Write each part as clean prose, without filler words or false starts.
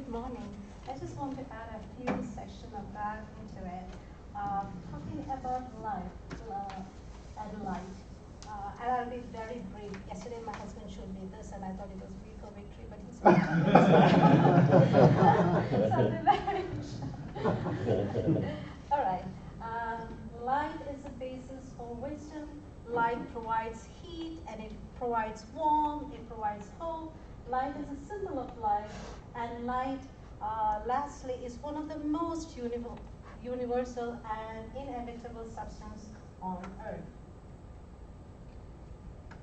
good morning. I just want to add a few sections of that into it. Talking about life and light. And I'll be very brief. Yesterday my husband showed me this and I thought it was V for victory, but he's not. So I'll be very All right. Light is the basis for wisdom. Light provides heat and it provides warmth, it provides hope. Light is a symbol of life, and light, lastly, is one of the most universal and inevitable substance on earth.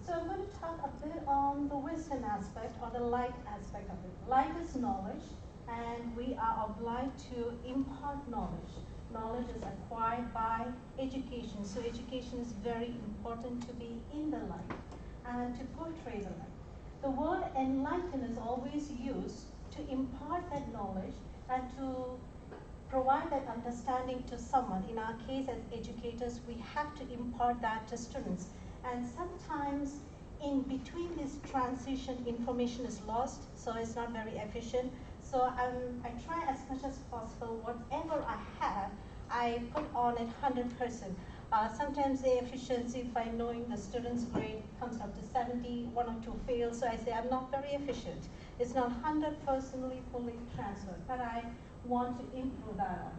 So I'm going to talk a bit on the wisdom aspect or the light aspect of it. Light is knowledge, and we are obliged to impart knowledge. Knowledge is acquired by education. So education is very important to be in the light and to portray the light. The word enlighten is always used to impart that knowledge and to provide that understanding to someone. In our case, as educators, we have to impart that to students. And sometimes in between this transition, information is lost, so it's not very efficient. So I try as much as possible, whatever I have, I put on it 100%. Sometimes the efficiency by knowing the student's grade comes up to 70, one or two fail, so I say I'm not very efficient. It's not 100% fully transferred, but I want to improve that on.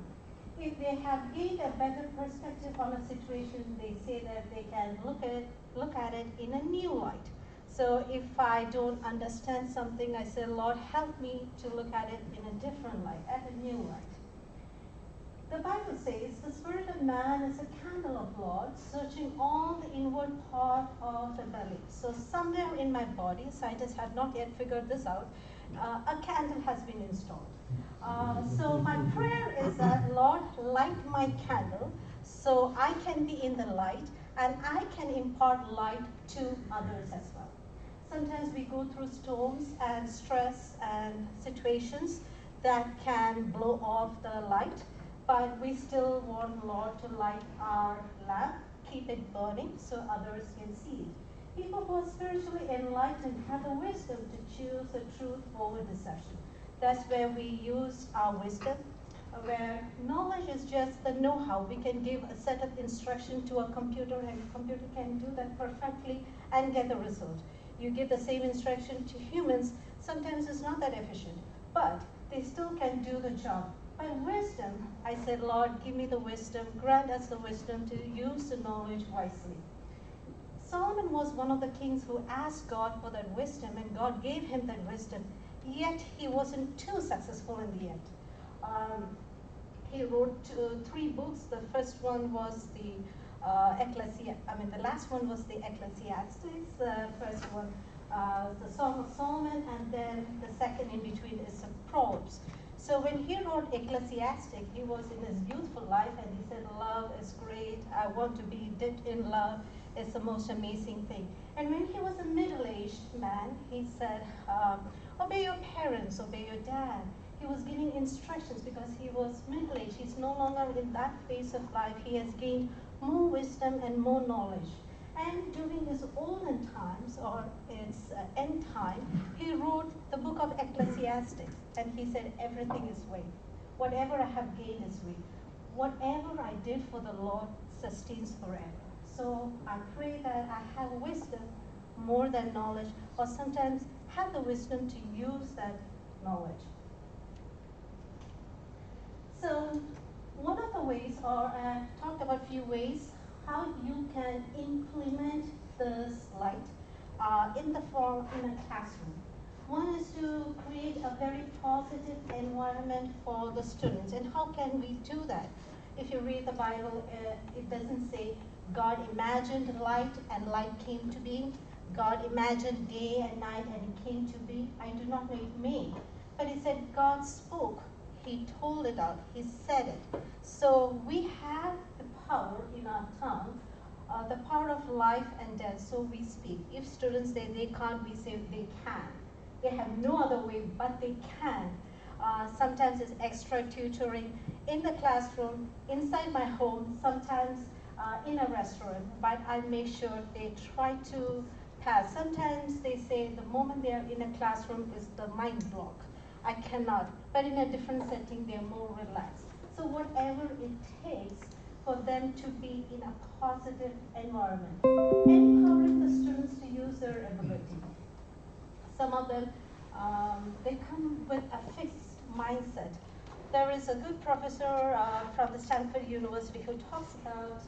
If they have gained a better perspective on a situation, they say that they can look at it in a new light. So if I don't understand something, I say, Lord, help me to look at it in a different light, at a new light. The Bible says, the spirit of man is a candle of Lord, searching all the inward part of the belly. So somewhere in my body, scientists have not yet figured this out, a candle has been installed. So my prayer is that, Lord, light my candle so I can be in the light and I can impart light to others as well. Sometimes we go through storms and stress and situations that can blow off the light, but we still want Lord to light our lamp, keep it burning so others can see it. People who are spiritually enlightened have the wisdom to choose the truth over deception. That's where we use our wisdom, where knowledge is just the know-how. We can give a set of instruction to a computer and a computer can do that perfectly and get the result. You give the same instruction to humans, sometimes it's not that efficient, but they still can do the job. By wisdom, I said, Lord, give me the wisdom, grant us the wisdom to use the knowledge wisely. Solomon was one of the kings who asked God for that wisdom, and God gave him that wisdom, yet he wasn't too successful in the end. He wrote 3 books. The first one was the the last one was the Ecclesiastes, the first one, the Song of Solomon, and then the second in between is the Proverbs. So when he wrote Ecclesiastic, he was in his youthful life and he said, love is great, I want to be dipped in love, it's the most amazing thing. And when he was a middle-aged man, he said, obey your parents, obey your dad. He was giving instructions because he was middle-aged, he's no longer in that phase of life, he has gained more wisdom and more knowledge. And during his olden times, or its end time, he wrote the book of Ecclesiastes. And he said, everything is weight. Whatever I have gained is weight. Whatever I did for the Lord sustains forever. So I pray that I have wisdom more than knowledge, or sometimes have the wisdom to use that knowledge. So one of the ways, or I talked about a few ways, how you can implement this light in a classroom. One is to create a very positive environment for the students. And how can we do that? If you read the Bible, it doesn't say God imagined light and light came to be. God imagined day and night and it came to be. I do not know it may. But it said God spoke. He told it out. He said it. So we have the power in our tongue, the power of life and death. So we speak. If students say they can't, we say they can. They have no other way, but they can. Sometimes it's extra tutoring in the classroom, inside my home, sometimes in a restaurant, but I make sure they try to pass. Sometimes they say the moment they are in a classroom is the mind block. I cannot. But in a different setting, they're more relaxed. So whatever it takes for them to be in a positive environment, empowering the students to use their ability. Some of them, they come with a fixed mindset. There is a good professor from the Stanford University who talks about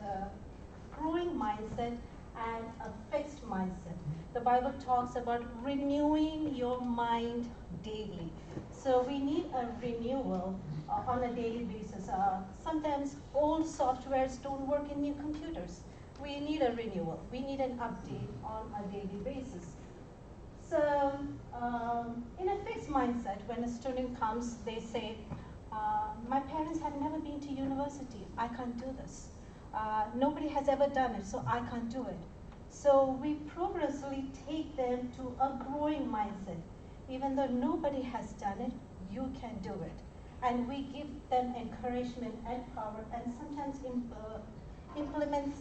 growing mindset and a fixed mindset. The Bible talks about renewing your mind daily. So we need a renewal on a daily basis. Sometimes old softwares don't work in new computers. We need a renewal. We need an update on a daily basis. So in a fixed mindset, when a student comes, they say, my parents have never been to university. I can't do this. Nobody has ever done it, so I can't do it. So we progressively take them to a growing mindset. Even though nobody has done it, you can do it. And we give them encouragement and power, and sometimes implement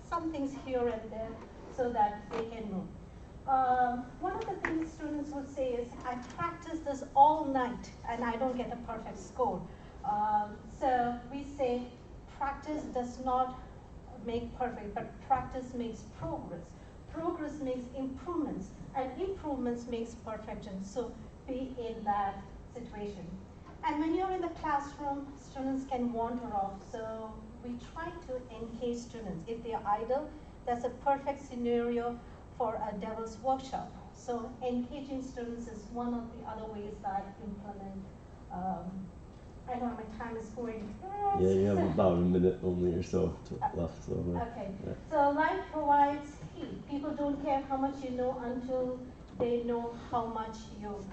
some things here and there so that they can move. One of the things students would say is, I practice this all night and I don't get a perfect score. So we say practice does not make perfect, but practice makes progress. Progress makes improvements, and improvements makes perfection. So be in that situation. And when you're in the classroom, students can wander off. So we try to engage students. If they're idle, that's a perfect scenario for a devil's workshop. So engaging students is one of the other ways that I implement. I know my time is going fast. Yeah, you have about a minute only or so left. So, okay. Yeah. So life provides heat. People don't care how much you know until they know how much you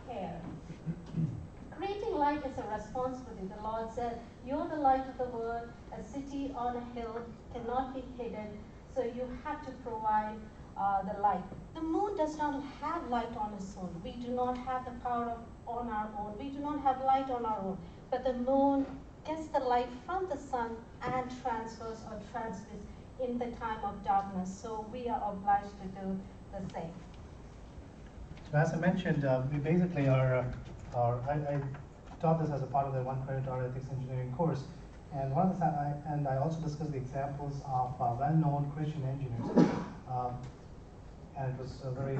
care. Creating light is a responsibility. The Lord said, you're the light of the world. A city on a hill cannot be hidden. So you have to provide the light. The moon does not have light on its own. We do not have the power on our own. We do not have light on our own. But the moon gets the light from the sun and transfers or transmits in the time of darkness. So we are obliged to do the same. So as I mentioned, we basically are, I taught this as a part of the 1 credit hour ethics engineering course. And I also discussed the examples of well-known Christian engineers. And it was very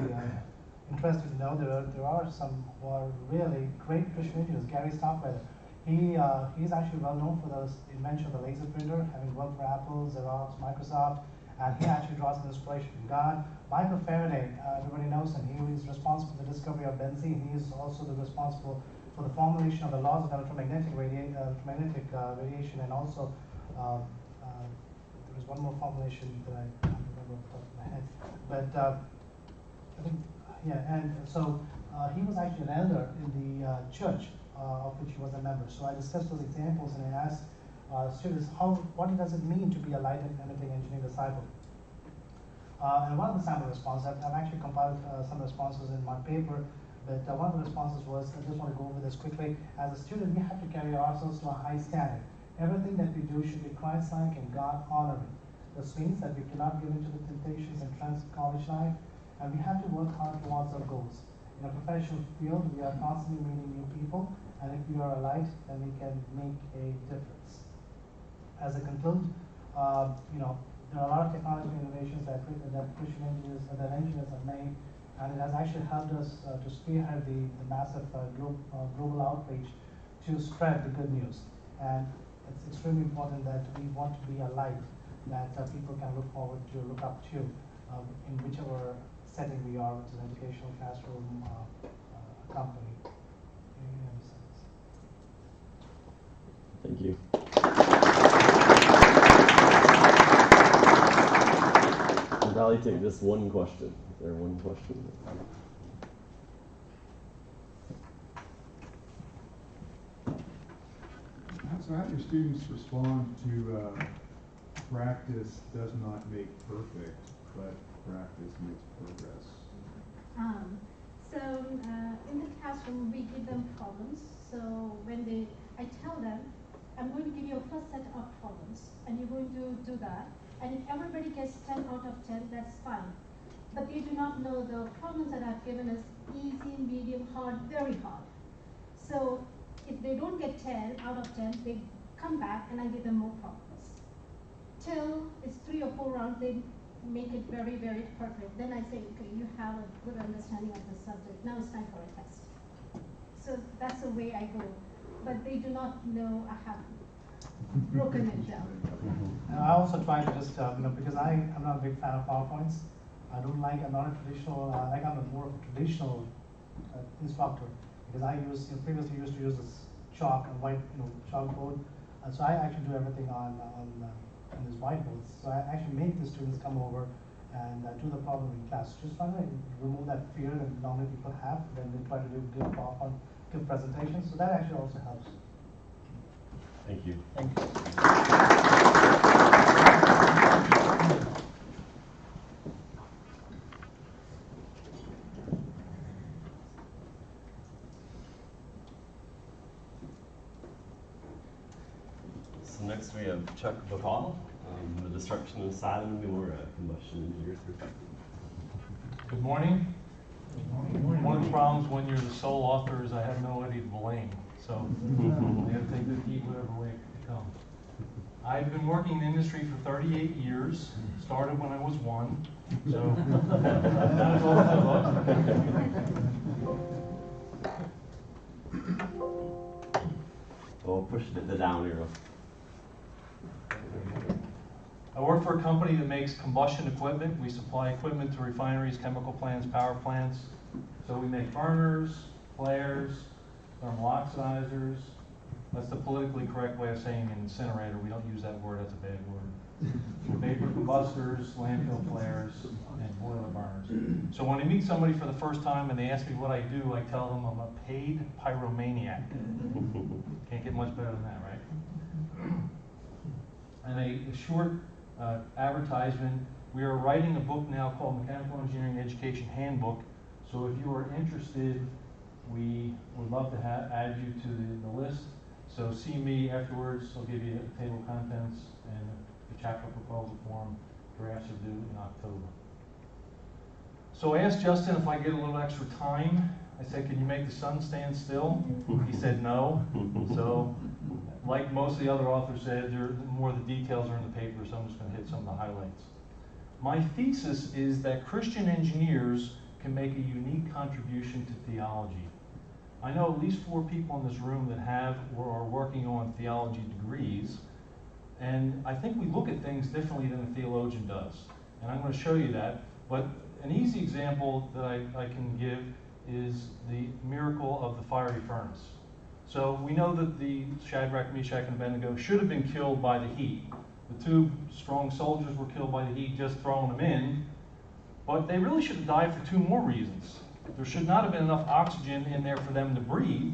interesting to know there are some who are really great Christian engineers. Gary Stockwell, he's actually well known for the invention of the laser printer, having worked for Apple, Xerox, Microsoft, and he actually draws inspiration from God. Michael Faraday, everybody knows him. He was responsible for the discovery of benzene. He is also responsible for the formulation of the laws of electromagnetic radiation, and also there was one more formulation that I can't remember off the top of my head. But I think, yeah, and so he was actually an elder in the church of which he was a member. So I discussed those examples and I asked students, what does it mean to be a light emitting engineering disciple? And one of the sample responses, I've actually compiled some responses in my paper, but one of the responses was, I just want to go over this quickly. As a student, we have to carry ourselves to a high standard. Everything that we do should be Christ-like and God-honoring. This means that we cannot give into the temptations and trends of college life, and we have to work hard towards our goals. In a professional field, we are constantly meeting new people, and if we are a light, then we can make a difference. As I conclude, there are a lot of technology innovations that Christian engineers have made, and it has actually helped us to spearhead the massive global outreach to spread the good news. And it's extremely important that we want to be a light that people can look forward to, look up to, in whichever setting we are, which is an educational classroom, company. Thank you. I'll probably take this one question. Is there one question? So how do your students respond to practice does not make perfect, but practice makes progress? In the classroom, we give them problems. So when I tell them, I'm going to give you a first set of problems, and you're going to do that. And if everybody gets 10 out of 10, that's fine. But they do not know the problems that I've given is easy, medium, hard, very hard. So if they don't get 10 out of 10, they come back and I give them more problems. Till it's 3 or 4 rounds, they make it very, very perfect. Then I say, okay, you have a good understanding of the subject. Now it's time for a test. So that's the way I go. But they do not know I have broken it down. And I also try to just, because I'm not a big fan of PowerPoints. I'm not a traditional, I'm more of a traditional instructor. Because I previously used to use this chalk and white, chalkboard. And so I actually do everything on these whiteboards. So I actually make the students come over and do the problem in class. Just trying to remove that fear that normally people have when they try to give PowerPoint, give presentations. So that actually also helps. Thank you. Thank you. So next we have Chuck Bacall, the destruction of Sodom and Gomorrah, combustion engineers. Good morning. One of the problems when you're the sole author is I have nobody to blame. So I have to take the heat whatever way it comes. I've been working in the industry for 38 years. Started when I was 1. So not as old as I look. Oh, push the down arrow. I work for a company that makes combustion equipment. We supply equipment to refineries, chemical plants, power plants. So we make burners, flares, thermal oxidizers. That's the politically correct way of saying an incinerator. We don't use that word, that's a bad word. Vapor combustors, landfill flares, and boiler burners. So when I meet somebody for the first time and they ask me what I do, I tell them I'm a paid pyromaniac. Can't get much better than that, right? And a short advertisement. We are writing a book now called Mechanical Engineering Education Handbook. So if you are interested, we would love to add you to the list. So see me afterwards. I'll give you a table of contents and the chapter proposal form. Drafts are due in October. So I asked Justin if I get a little extra time. I said, can you make the sun stand still? He said no. So like most of the other authors said, more of the details are in the paper, so I'm just going to hit some of the highlights. My thesis is that Christian engineers can make a unique contribution to theology. I know at least 4 people in this room that have or are working on theology degrees, and I think we look at things differently than a theologian does. And I'm going to show you that, but an easy example that I can give is the miracle of the fiery furnace. So we know that the Shadrach, Meshach, and Abednego should have been killed by the heat. The 2 strong soldiers were killed by the heat just throwing them in, but they really should have died for 2 more reasons. There should not have been enough oxygen in there for them to breathe,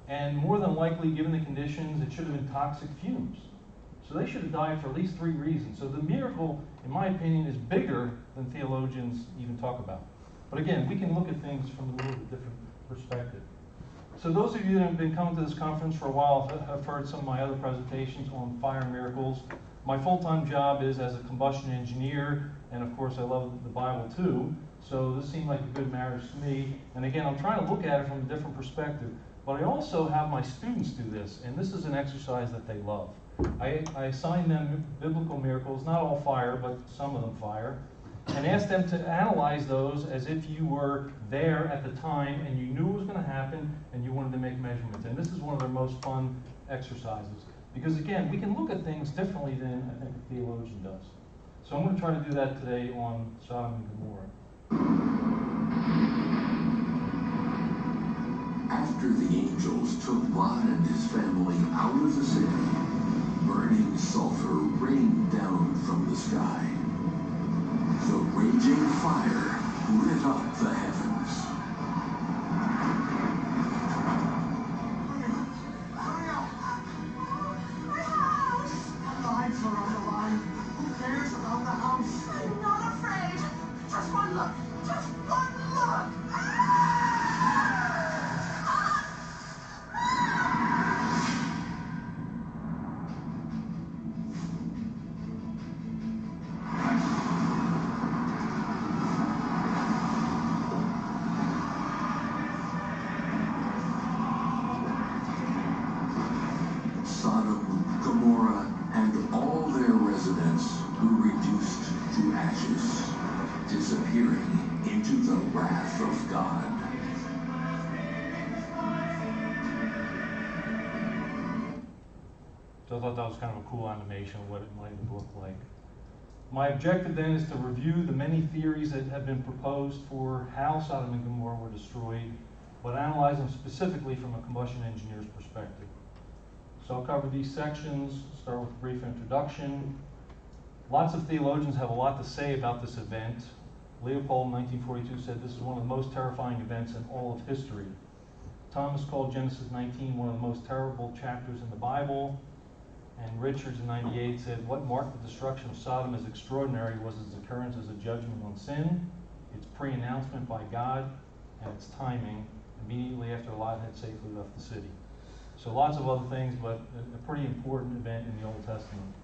and more than likely, given the conditions, it should have been toxic fumes. So they should have died for at least 3 reasons. So the miracle, in my opinion, is bigger than theologians even talk about. But again, we can look at things from a little bit different perspective. So those of you that have been coming to this conference for a while have heard some of my other presentations on fire miracles. My full-time job is as a combustion engineer, and of course I love the Bible too. So this seemed like a good marriage to me. And again, I'm trying to look at it from a different perspective. But I also have my students do this, and this is an exercise that they love. I assign them biblical miracles, not all fire, but some of them fire, and ask them to analyze those as if you were there at the time and you knew it was going to happen and you wanted to make measurements. And this is one of their most fun exercises. Because again, we can look at things differently than I think a theologian does. So I'm going to try to do that today on Sodom and Gomorrah. After the angels took Lot and his family out of the city, burning sulfur rained down from the sky. The raging fire lit up the heavens. Hurry up! My house! The lights are on the line. Who cares about the house? I'm not afraid. Just one look. Just one look. disappearing into the wrath of God. So I thought that was kind of a cool animation of what it might have looked like. My objective then is to review the many theories that have been proposed for how Sodom and Gomorrah were destroyed, but analyze them specifically from a combustion engineer's perspective. So I'll cover these sections, start with a brief introduction. Lots of theologians have a lot to say about this event. Leopold in 1942 said this is one of the most terrifying events in all of history. Thomas called Genesis 19 one of the most terrible chapters in the Bible. And Richards in 98 said, what marked the destruction of Sodom as extraordinary was its occurrence as a judgment on sin, its pre-announcement by God, and its timing immediately after Lot had safely left the city. So lots of other things, but a pretty important event in the Old Testament.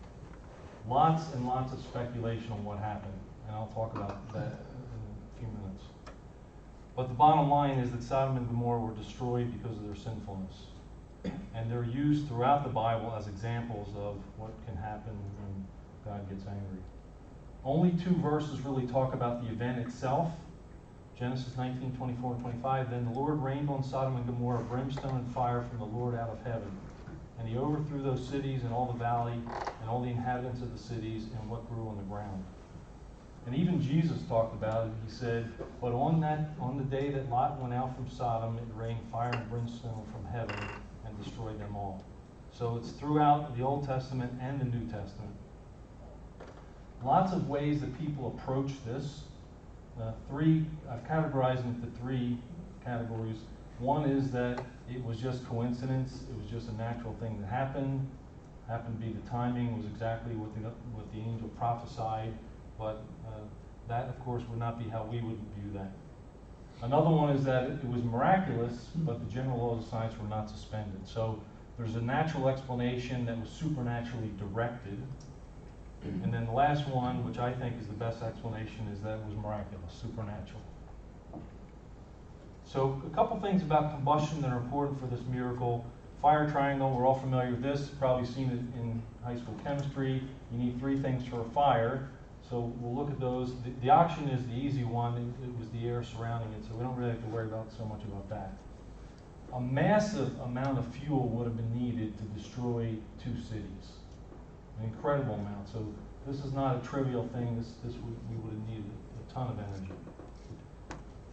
Lots and lots of speculation on what happened, and I'll talk about that in a few minutes. But the bottom line is that Sodom and Gomorrah were destroyed because of their sinfulness. And they're used throughout the Bible as examples of what can happen when God gets angry. Only 2 verses really talk about the event itself. Genesis 19, 24 and 25. Then the Lord rained on Sodom and Gomorrah brimstone and fire from the Lord out of heaven. And he overthrew those cities and all the valley and all the inhabitants of the cities and what grew on the ground. And even Jesus talked about it. He said, but on the day that Lot went out from Sodom, it rained fire and brimstone from heaven and destroyed them all. So it's throughout the Old Testament and the New Testament. Lots of ways that people approach this. I've categorized them into 3 categories. One is that it was just coincidence. It was just a natural thing that happened. Happened to be the timing was exactly what the angel prophesied. But that, of course, would not be how we would view that. Another one is that it was miraculous, but the general laws of science were not suspended. So there's a natural explanation that was supernaturally directed. And then the last one, which I think is the best explanation, is that it was miraculous, supernatural. So a couple things about combustion that are important for this miracle. Fire triangle, we're all familiar with this. You've probably seen it in high school chemistry. You need 3 things for a fire. So we'll look at those. The oxygen is the easy one. It was the air surrounding it, so we don't really have to worry about so much about that. A massive amount of fuel would have been needed to destroy 2 cities. An incredible amount. So this is not a trivial thing. We would have needed a ton of energy.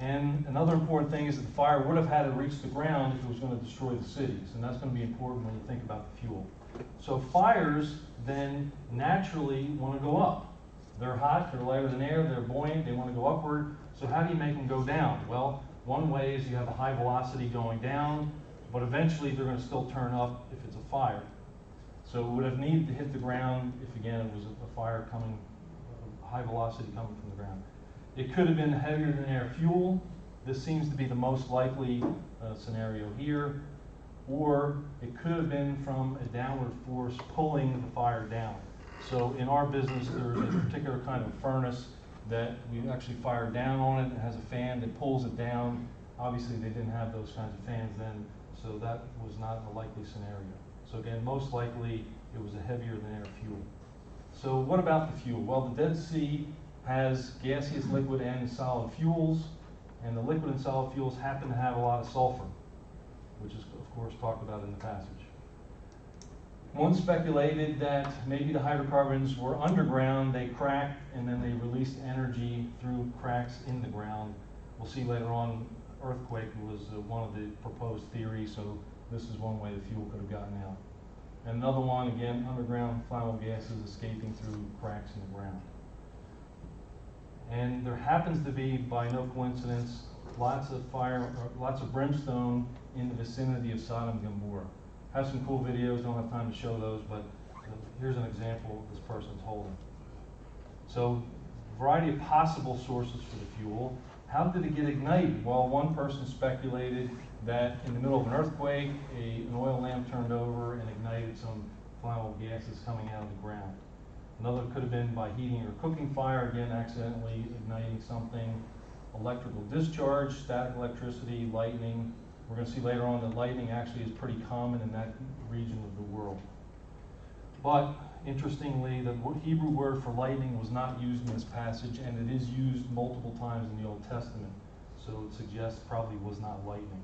And another important thing is that the fire would have had to reach the ground if it was going to destroy the cities. And that's going to be important when you think about the fuel. So fires then naturally want to go up. They're hot, they're lighter than air, they're buoyant, they want to go upward. So how do you make them go down? Well, one way is you have a high velocity going down, but eventually they're going to still turn up if it's a fire. So it would have needed to hit the ground if, again, it was a fire coming, a high velocity coming from the ground. It could have been heavier than air fuel. This seems to be the most likely scenario here. Or it could have been from a downward force pulling the fire down. So in our business, there's a particular kind of furnace that we actually fire down on it. It has a fan that pulls it down. Obviously, they didn't have those kinds of fans then, so that was not a likely scenario. So again, most likely, it was a heavier than air fuel. So what about the fuel? Well, the Dead Sea has gaseous, liquid, and solid fuels, and the liquid and solid fuels happen to have a lot of sulfur, which is, of course, talked about in the passage. One speculated that maybe the hydrocarbons were underground, they cracked, and then they released energy through cracks in the ground. We'll see later on, earthquake was one of the proposed theories, so this is one way the fuel could have gotten out. And another one, again, underground flammable gases escaping through cracks in the ground. And there happens to be, by no coincidence, lots of brimstone in the vicinity of Sodom and Gomorrah. Have some cool videos, don't have time to show those, but here's an example this person's holding. So, a variety of possible sources for the fuel. How did it get ignited? Well, one person speculated that in the middle of an earthquake, an oil lamp turned over and ignited some flammable gases coming out of the ground. Another could have been by heating or cooking fire, again, accidentally igniting something. Electrical discharge, static electricity, lightning. We're going to see later on that lightning actually is pretty common in that region of the world. But Interestingly, the Hebrew word for lightning was not used in this passage, and it is used multiple times in the Old Testament. So it suggests probably was not lightning.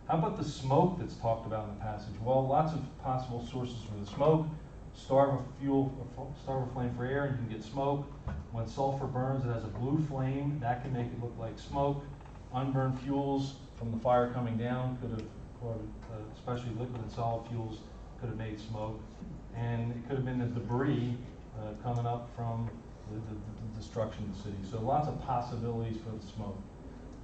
How about the smoke that's talked about in the passage? Well, lots of possible sources for the smoke. Starve a flame for air, and you can get smoke. When sulfur burns, it has a blue flame. That can make it look like smoke. Unburned fuels from the fire coming down could have, especially liquid and solid fuels, could have made smoke. And it could have been the debris coming up from the destruction of the city. So lots of possibilities for the smoke.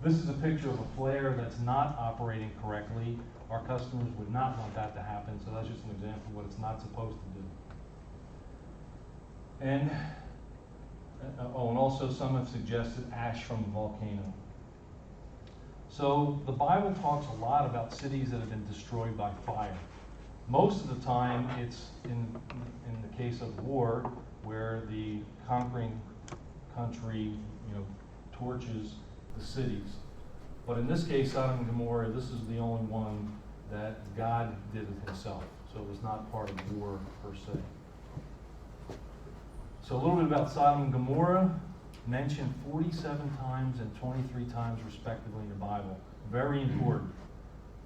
This is a picture of a flare that's not operating correctly. Our customers would not want that to happen, so that's just an example of what it's not supposed to do. And, and also some have suggested ash from a volcano. So the Bible talks a lot about cities that have been destroyed by fire. Most of the time, it's in the case of war, where the conquering country, torches the cities. But in this case, Sodom and Gomorrah, this is the only one that God did it himself. So it was not part of war per se. So a little bit about Sodom and Gomorrah, mentioned 47 times and 23 times respectively in the Bible. Very important.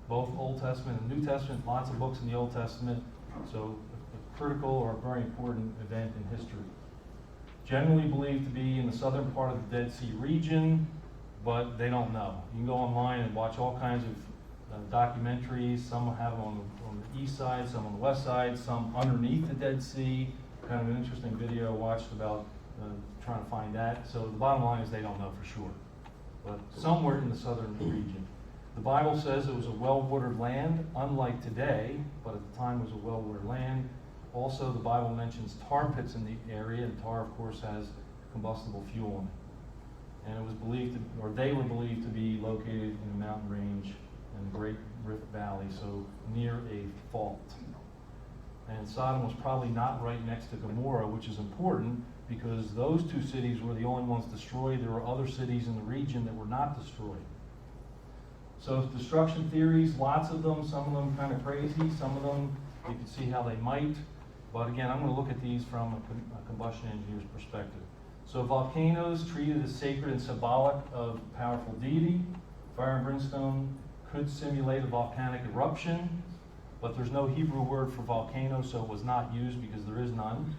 Both Old Testament and New Testament, lots of books in the Old Testament, so a critical or a very important event in history. Generally believed to be in the southern part of the Dead Sea region, but they don't know. You can go online and watch all kinds of documentaries. Some have them on the east side, some on the west side, some underneath the Dead Sea. Kind of an interesting video I watched about trying to find that. So the bottom line is they don't know for sure, but somewhere in the southern region. The Bible says it was a well-watered land, unlike today, but at the time it was a well-watered land. Also, the Bible mentions tar pits in the area, and tar, of course, has combustible fuel in it. And it was believed, they were believed to be located in a mountain range in the Great Rift Valley, so near a fault. And Sodom was probably not right next to Gomorrah, which is important because those two cities were the only ones destroyed. There were other cities in the region that were not destroyed. So destruction theories, lots of them, some of them kind of crazy, some of them you can see how they might. But again, I'm going to look at these from a combustion engineer's perspective. So volcanoes treated as sacred and symbolic of powerful deity. Fire and brimstone could simulate a volcanic eruption, but there's no Hebrew word for volcano, so it was not used because there is none.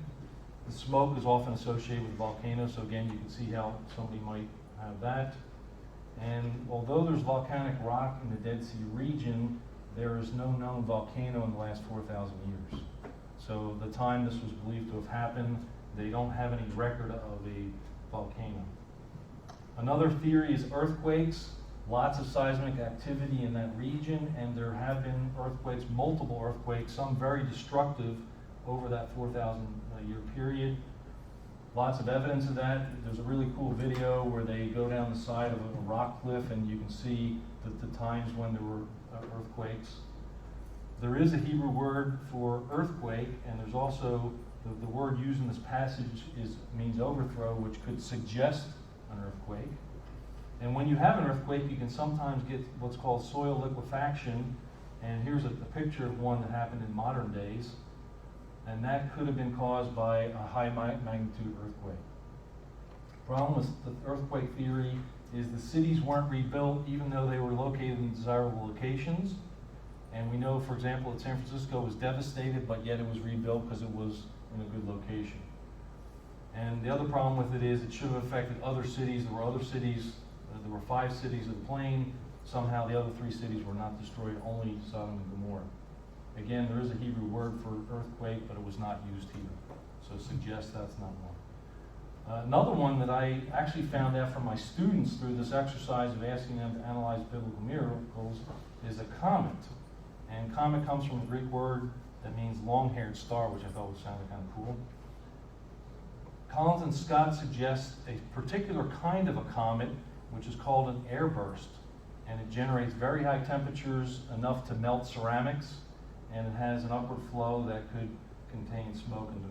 The smoke is often associated with volcanoes, so again, you can see how somebody might have that. And although there's volcanic rock in the Dead Sea region, there is no known volcano in the last 4,000 years. So the time this was believed to have happened, they don't have any record of a volcano. Another theory is earthquakes. Lots of seismic activity in that region, and there have been earthquakes, multiple earthquakes, some very destructive over that 4,000 year period. Lots of evidence of that. There's a really cool video where they go down the side of a rock cliff and you can see the times when there were earthquakes. There is a Hebrew word for earthquake, and there's also the word used in this passage means overthrow, which could suggest an earthquake. And when you have an earthquake, you can sometimes get what's called soil liquefaction. And here's a picture of one that happened in modern days. And that could have been caused by a high magnitude earthquake. Problem with the earthquake theory is the cities weren't rebuilt even though they were located in desirable locations. And we know, for example, that San Francisco was devastated, but yet it was rebuilt because it was in a good location. And the other problem with it is it should have affected other cities. There were other cities, there were 5 cities of the plain. Somehow the other 3 cities were not destroyed, only Sodom and Gomorrah. Again, there is a Hebrew word for earthquake, but it was not used here. So it suggests that's not one. Another one that I actually found out from my students through this exercise of asking them to analyze biblical miracles is a comet. And comet comes from a Greek word that means long-haired star, which I thought sounded kind of cool. Collins and Scott suggest a particular kind of a comet, which is called an airburst. And it generates very high temperatures, enough to melt ceramics, and it has an upward flow that could contain smoke and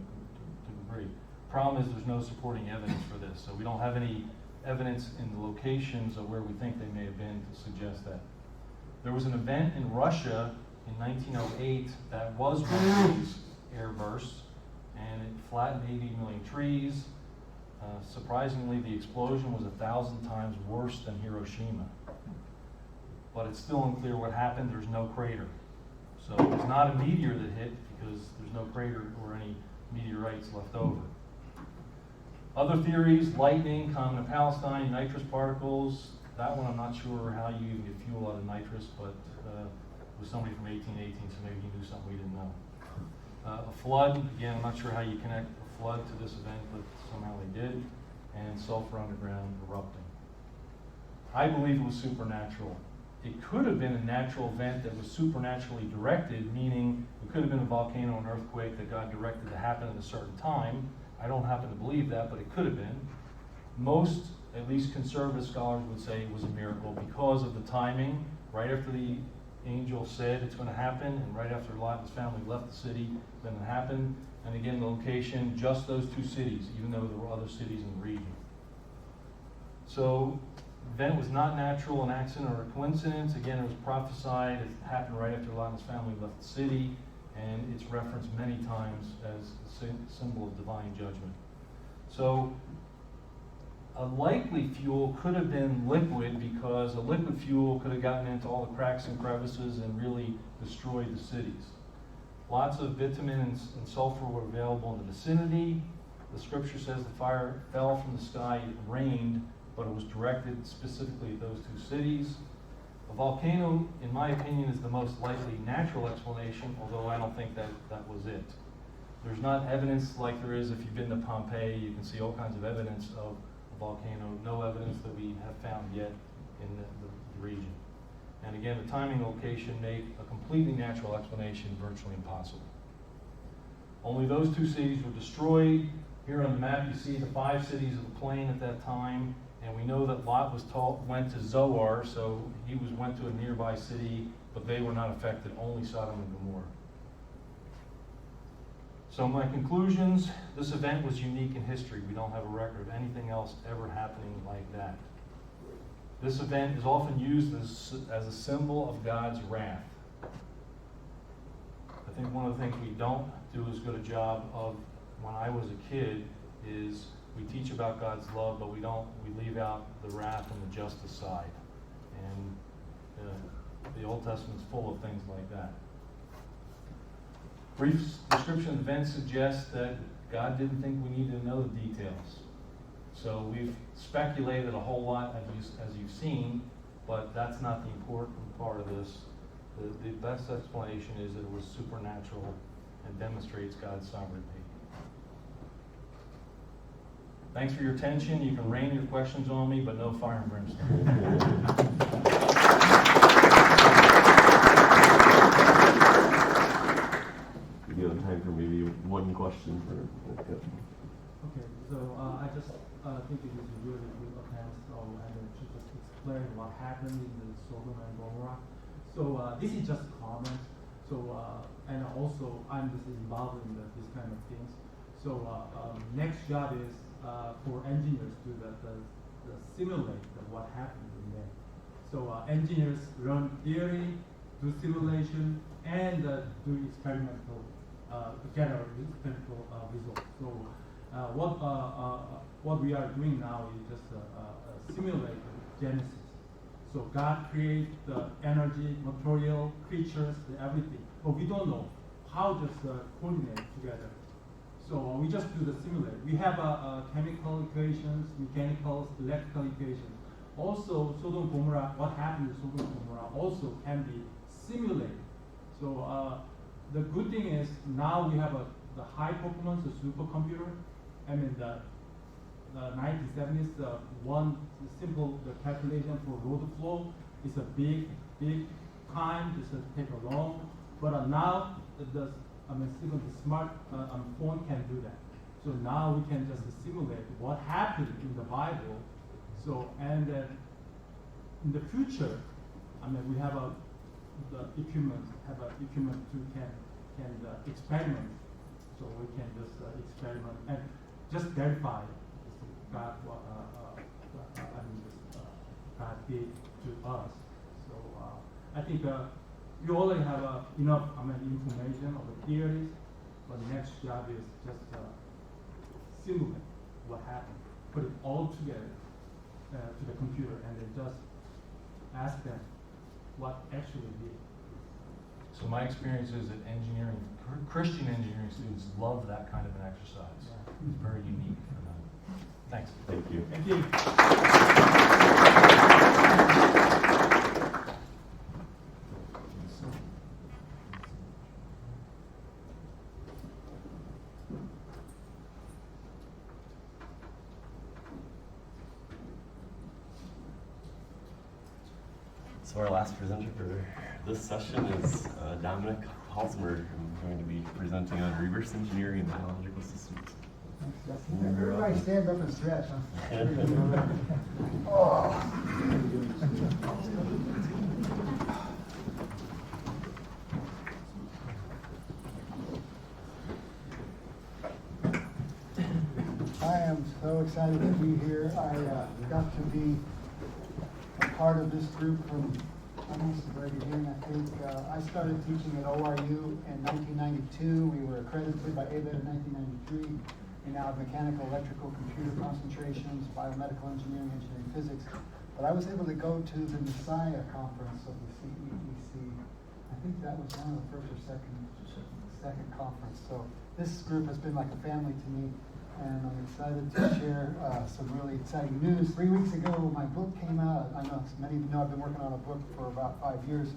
debris. Problem is there's no supporting evidence for this, so we don't have any evidence in the locations of where we think they may have been to suggest that. There was an event in Russia in 1908 that was one of these airbursts, and it flattened 80 million trees. Surprisingly, the explosion was 1,000 times worse than Hiroshima. But it's still unclear what happened. There's no crater. So it's not a meteor that hit because there's no crater or any meteorites left over. Other theories, lightning, common to Palestine, nitrous particles. That one I'm not sure how you even get fuel out of nitrous, but it was somebody from 1818, so maybe he knew something we didn't know. A flood, again, I'm not sure how you connect a flood to this event, but somehow they did. And sulfur underground erupting. I believe it was supernatural. It could have been a natural event that was supernaturally directed, meaning it could have been a volcano, an earthquake that God directed to happen at a certain time. I don't happen to believe that, but it could have been. Most, at least conservative scholars would say it was a miracle because of the timing. Right after the angel said it's going to happen, and right after Lot and his family left the city, then it happened. And again, the location, just those two cities, even though there were other cities in the region. So, the event was not natural, an accident, or a coincidence. Again, it was prophesied. It happened right after Lot and his family left the city, and it's referenced many times as a symbol of divine judgment. So, a likely fuel could have been liquid because a liquid fuel could have gotten into all the cracks and crevices and really destroyed the cities. Lots of bitumen and sulfur were available in the vicinity. The scripture says the fire fell from the sky, it rained, but it was directed specifically at those two cities. A volcano, in my opinion, is the most likely natural explanation, although I don't think that was it. There's not evidence like there is if you've been to Pompeii. You can see all kinds of evidence of a volcano. No evidence that we have found yet in the region. And again, the timing and location make a completely natural explanation virtually impossible. Only those two cities were destroyed. Here on the map you see the 5 cities of the plain at that time, and we know that Lot went to Zoar, so he went to a nearby city, but they were not affected, only Sodom and Gomorrah. So my conclusions, this event was unique in history. We don't have a record of anything else ever happening like that. This event is often used as a symbol of God's wrath. I think one of the things we don't do as good a job of when I was a kid is we teach about God's love, but we leave out the wrath and the justice side. And the Old Testament's full of things like that. Brief description of the event suggests that God didn't think we needed to know the details. So we've speculated a whole lot, as you've seen, but that's not the important part of this. The best explanation is that it was supernatural and demonstrates God's sovereignty. Thanks for your attention. You can rain your questions on me, but no fire and brimstone. You have time for maybe one question for. Okay, so I just think it is a really good attempt to just explain what happened in the Sodom and Gomorrah. So this is just a comment. So and also I'm just involved in this kind of things. So next job is for engineers to simulate what happened in there. So engineers learn theory, do simulation, and do experimental, general experimental results. So what we are doing now is just simulate Genesis. So God creates the energy, material, creatures, everything. But we don't know how just coordinate together. So we just do the simulate. We have chemical equations, mechanical, electrical equations. Also, Sodom and Gomorrah, what happened to Sodom and Gomorrah also can be simulated. So the good thing is now we have the high performance supercomputer. I mean the 1970s, one simple calculation for road flow is a big time. It's take a long, but now even the smart phone can do that. So now we can just simulate what happened in the Bible. So and then in the future, we have the equipment to can experiment. So we can just experiment and just verify God God gave to us. So I think we already have enough information of the theories. but the next job is just simulate what happened, put it all together to the computer, and then just ask them what actually did. So my experience is that engineering, Christian engineering students love that kind of an exercise. Yeah. It's very unique for them. Thanks. Thank you. Thank you. So our last presenter for this session is Dominic Halsmer, who's going to be presenting on reverse engineering and biological systems. Everybody stand up and stretch, huh? I am so excited to be here. I got to be a part of this group from almost the very beginning, I think. I started teaching at ORU in 1992. We were accredited by ABET in 1993. We now have mechanical, electrical, computer concentrations, biomedical engineering, engineering physics. But I was able to go to the Messiah conference of the CEEC. I think that was one of the first or second conference. So this group has been like a family to me, and I'm excited to share some really exciting news. 3 weeks ago, my book came out. I know many of you know I've been working on a book for about 5 years,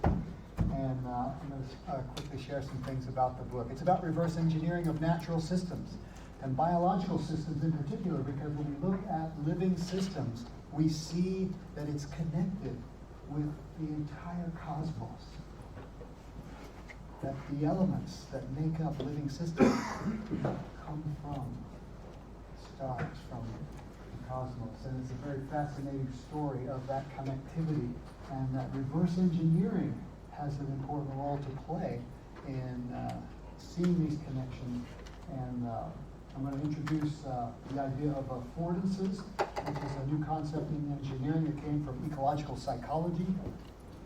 and I'm going to quickly share some things about the book. It's about reverse engineering of natural systems and biological systems in particular, because when we look at living systems, we see that it's connected with the entire cosmos. That the elements that make up living systems come from stars, from the cosmos. And it's a very fascinating story of that connectivity, and that reverse engineering has an important role to play in seeing these connections. And I'm going to introduce the idea of affordances, which is a new concept in engineering that came from ecological psychology,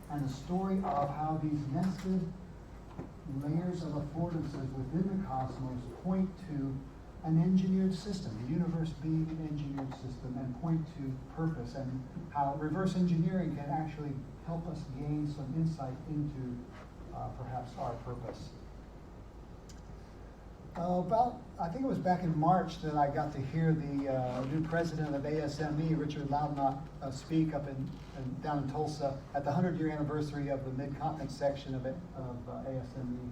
and the story of how these nested layers of affordances within the cosmos point to an engineered system, the universe being an engineered system, and point to purpose, and how reverse engineering can actually help us gain some insight into perhaps our purpose. I think it was back in March that I got to hear the new president of ASME, Richard Loudnot, speak up down in Tulsa at the 100-year anniversary of the Mid-Continent section of ASME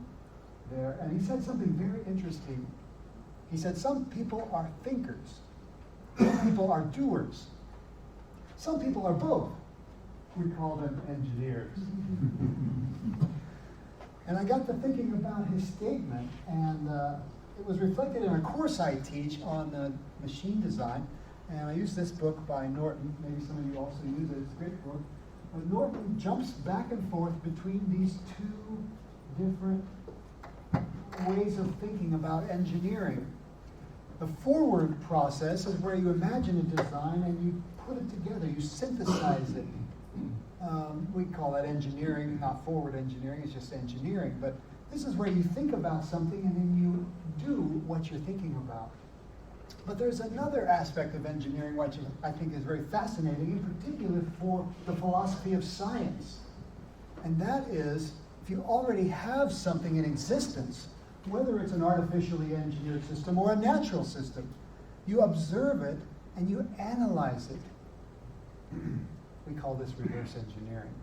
there. And he said something very interesting. He said, some people are thinkers, some people are doers, some people are both. We call them engineers. And I got to thinking about his statement, and it was reflected in a course I teach on machine design. And I use this book by Norton. Maybe some of you also use it. It's a great book. But Norton jumps back and forth between these two different ways of thinking about engineering. The forward process is where you imagine a design and you put it together, you synthesize it. We call that engineering, not forward engineering, it's just engineering. But this is where you think about something and then you do what you're thinking about. But there's another aspect of engineering which I think is very fascinating, in particular for the philosophy of science. And that is, if you already have something in existence, whether it's an artificially engineered system or a natural system, you observe it and you analyze it. We call this reverse engineering.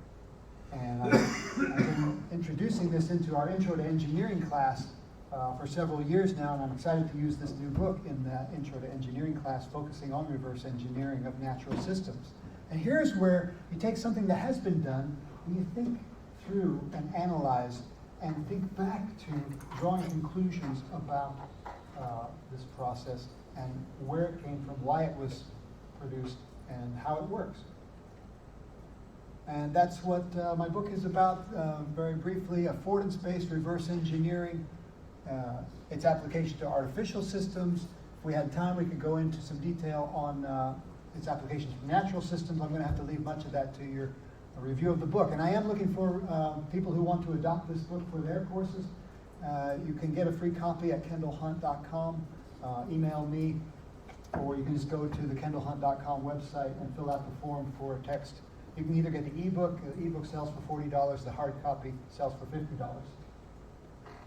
And I've been introducing this into our Intro to Engineering class for several years now, and I'm excited to use this new book in that Intro to Engineering class focusing on reverse engineering of natural systems. And here's where you take something that has been done and you think through and analyze and think back to drawing conclusions about this process and where it came from, why it was produced, and how it works. And that's what my book is about, very briefly, affordance-based reverse engineering, its application to artificial systems. If we had time, we could go into some detail on its applications for natural systems. I'm going to have to leave much of that to your review of the book. And I am looking for people who want to adopt this book for their courses. You can get a free copy at kendallhunt.com, email me, or you can just go to the kendallhunt.com website and fill out the form for a text. You can either get the ebook sells for $40, the hard copy sells for $50.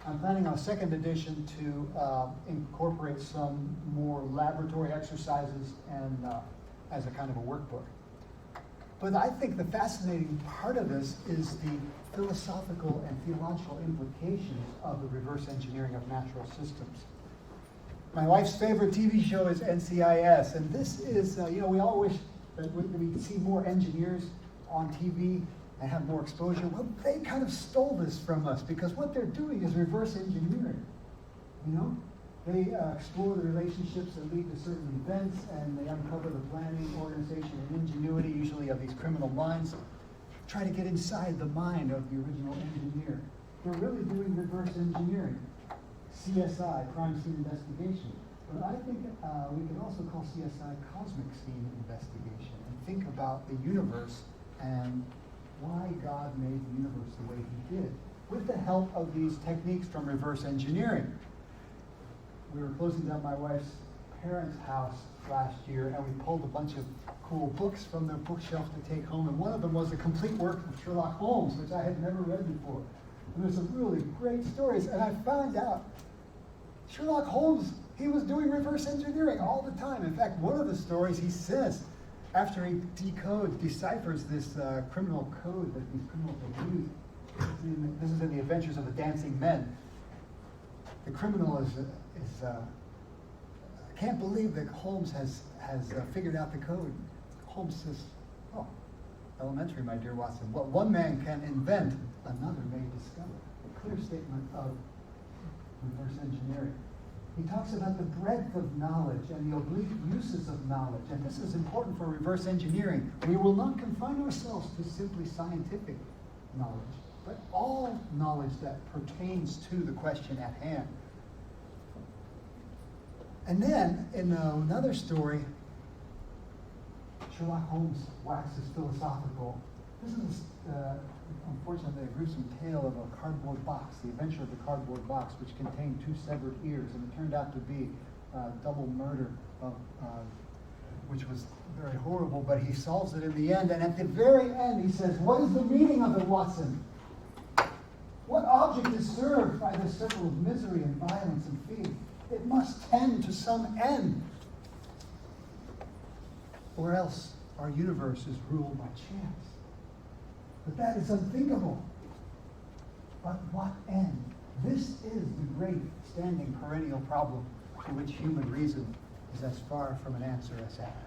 I'm planning on a second edition to incorporate some more laboratory exercises and as a kind of a workbook. But I think the fascinating part of this is the philosophical and theological implications of the reverse engineering of natural systems. My wife's favorite TV show is NCIS, and this is, we all wish that we see more engineers on TV and have more exposure. Well, they kind of stole this from us because what they're doing is reverse engineering. They explore the relationships that lead to certain events, and they uncover the planning, organization, and ingenuity, usually of these criminal minds. Try to get inside the mind of the original engineer. They're really doing reverse engineering. CSI, crime scene investigation. But I think we could also call CSI cosmic scene investigation and think about the universe and why God made the universe the way he did, with the help of these techniques from reverse engineering. We were closing down my wife's parents' house last year, and we pulled a bunch of cool books from their bookshelf to take home, and one of them was a complete work of Sherlock Holmes, which I had never read before. And there's some really great stories, and I found out Sherlock Holmes, he was doing reverse engineering all the time. In fact, one of the stories he says, after he deciphers this criminal code that these criminals have used, this is in The Adventures of the Dancing Men. The criminal is can't believe that Holmes has figured out the code. Holmes says, "Oh, elementary, my dear Watson. What one man can invent, another may discover." A clear statement of reverse engineering. He talks about the breadth of knowledge and the oblique uses of knowledge, and this is important for reverse engineering. We will not confine ourselves to simply scientific knowledge, but all knowledge that pertains to the question at hand. And then, in another story, Sherlock Holmes waxes philosophical. This is, unfortunately, a gruesome tale of a cardboard box, the adventure of the cardboard box, which contained 2 severed ears, and it turned out to be double murder, which was very horrible, but he solves it in the end, and at the very end he says, "What is the meaning of it, Watson? What object is served by this circle of misery and violence and fear? It must tend to some end, or else our universe is ruled by chance. But that is unthinkable. But what end? This is the great standing perennial problem to which human reason is as far from an answer as ever."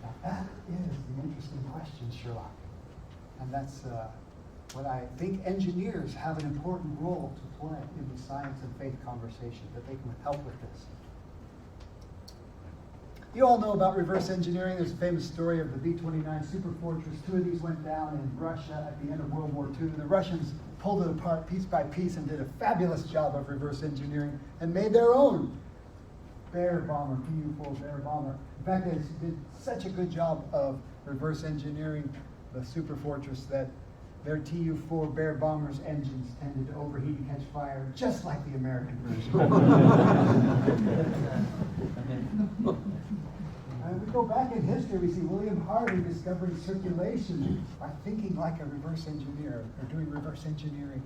Now that is the interesting question, Sherlock. And that's what I think engineers have an important role to play in the science and faith conversation, that they can help with this. You all know about reverse engineering. There's a famous story of the B-29 superfortress. 2 of these went down in Russia at the end of World War II. The Russians pulled it apart piece by piece and did a fabulous job of reverse engineering and made their own Bear bomber, Tu-4 Bear bomber. In fact, they did such a good job of reverse engineering the superfortress that their Tu-4 Bear bombers' engines tended to overheat and catch fire, just like the American version. We go back in history, we see William Harvey discovering circulation by thinking like a reverse engineer, or doing reverse engineering.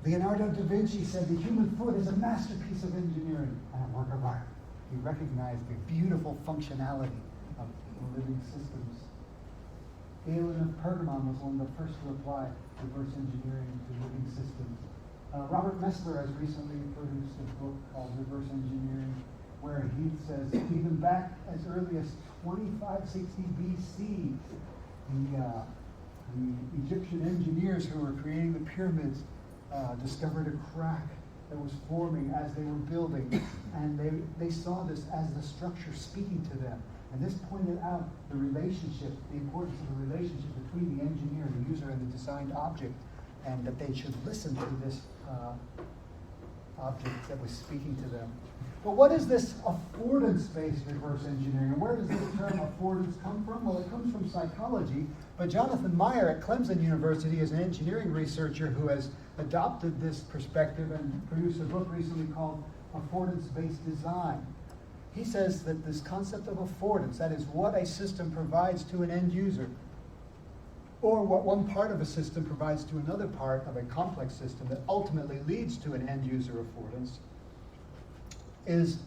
Leonardo da Vinci said the human foot is a masterpiece of engineering and a work of art. He recognized the beautiful functionality of living systems. Galen of Pergamon was one of the first to apply reverse engineering to living systems. Robert Messler has recently produced a book called Reverse Engineering, where he says even back as early as 2560 BC, the Egyptian engineers who were creating the pyramids discovered a crack that was forming as they were building, and they saw this as the structure speaking to them. And this pointed out the relationship, the importance of the relationship between the engineer, the user, and the designed object, and that they should listen to this object that was speaking to them. But what is this affordance-based reverse engineering? And where does this term affordance come from? Well, it comes from psychology, but Jonathan Meyer at Clemson University is an engineering researcher who has adopted this perspective and produced a book recently called Affordance-Based Design. He says that this concept of affordance, that is what a system provides to an end user, or what one part of a system provides to another part of a complex system that ultimately leads to an end user affordance, is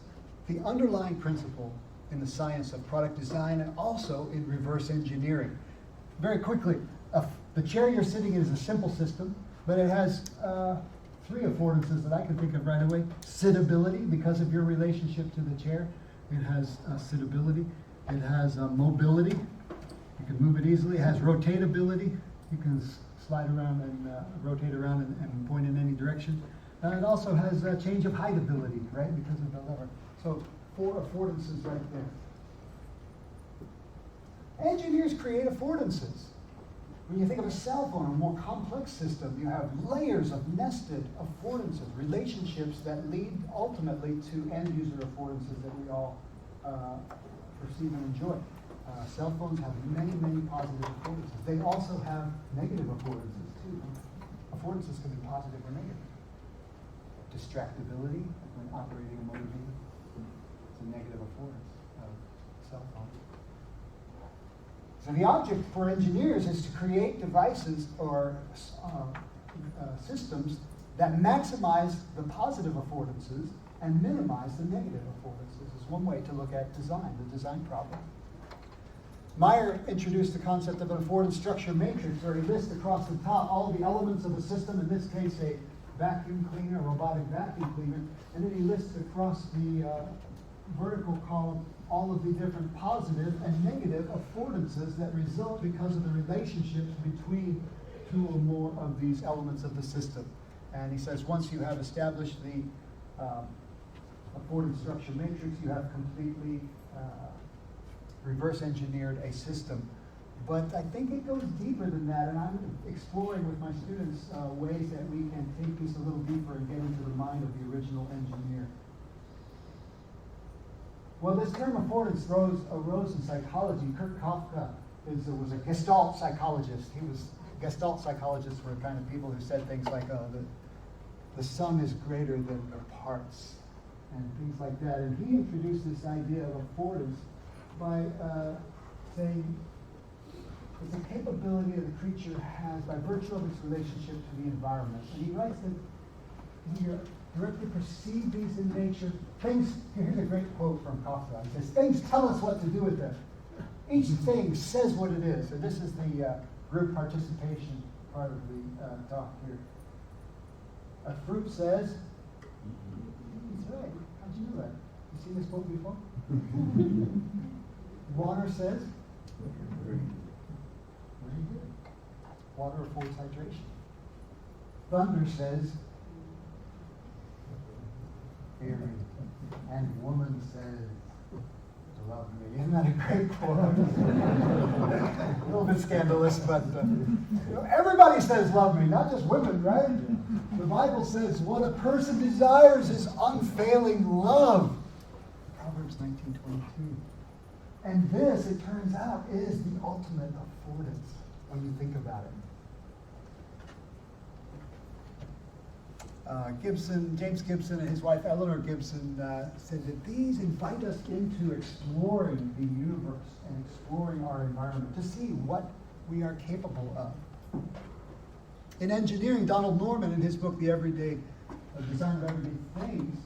the underlying principle in the science of product design and also in reverse engineering. Very quickly, the chair you're sitting in is a simple system, but it has three affordances that I can think of right away. Sittability, because of your relationship to the chair. It has sittability. It has mobility. You can move it easily. It has rotatability. You can slide around and rotate around and point in any direction. It also has change of height ability, right, because of the lever. So 4 affordances right there. Engineers create affordances. When you think of a cell phone, a more complex system, you have layers of nested affordances, relationships that lead ultimately to end user affordances that we all perceive and enjoy. Cell phones have many, many positive affordances. They also have negative affordances too. Affordances can be positive or negative. Distractibility when operating a motor vehicle is a negative affordance of cell phones. So the object for engineers is to create devices or systems that maximize the positive affordances and minimize the negative affordances. Is one way to look at design, the design problem. Meyer introduced the concept of an affordance structure matrix, where he lists across the top all the elements of a system, in this case a vacuum cleaner, a robotic vacuum cleaner, and then he lists across the vertical column all of the different positive and negative affordances that result because of the relationships between 2 or more of these elements of the system. And he says once you have established the affordance structure matrix, you have completely reverse engineered a system. But I think it goes deeper than that, and I'm exploring with my students ways that we can take this a little deeper and get into the mind of the original engineer. Well, this term affordance arose in psychology. Kurt Kafka was a Gestalt psychologist. Gestalt psychologists were kind of people who said things like, the sum is greater than the parts, and things like that. And he introduced this idea of affordance by saying it's a capability that the creature has by virtue of its relationship to the environment. And he writes that we directly perceive these in nature. Here's a great quote from Kafka. He says, things tell us what to do with them. Each thing says what it is. And this is the group participation part of the talk here. A fruit says, he's right. How'd you know that? You seen this quote before? Water says, very good. Water affords hydration. Thunder says, hear me. And woman says, love me. Isn't that a great quote? A little bit scandalous, but everybody says love me, not just women, right? The Bible says what a person desires is unfailing love. Proverbs 19:22. And this, it turns out, is the ultimate affordance when you think about it. James Gibson and his wife Eleanor Gibson said that these invite us into exploring the universe and exploring our environment to see what we are capable of. In engineering, Donald Norman, in his book, The Design of Everyday Things,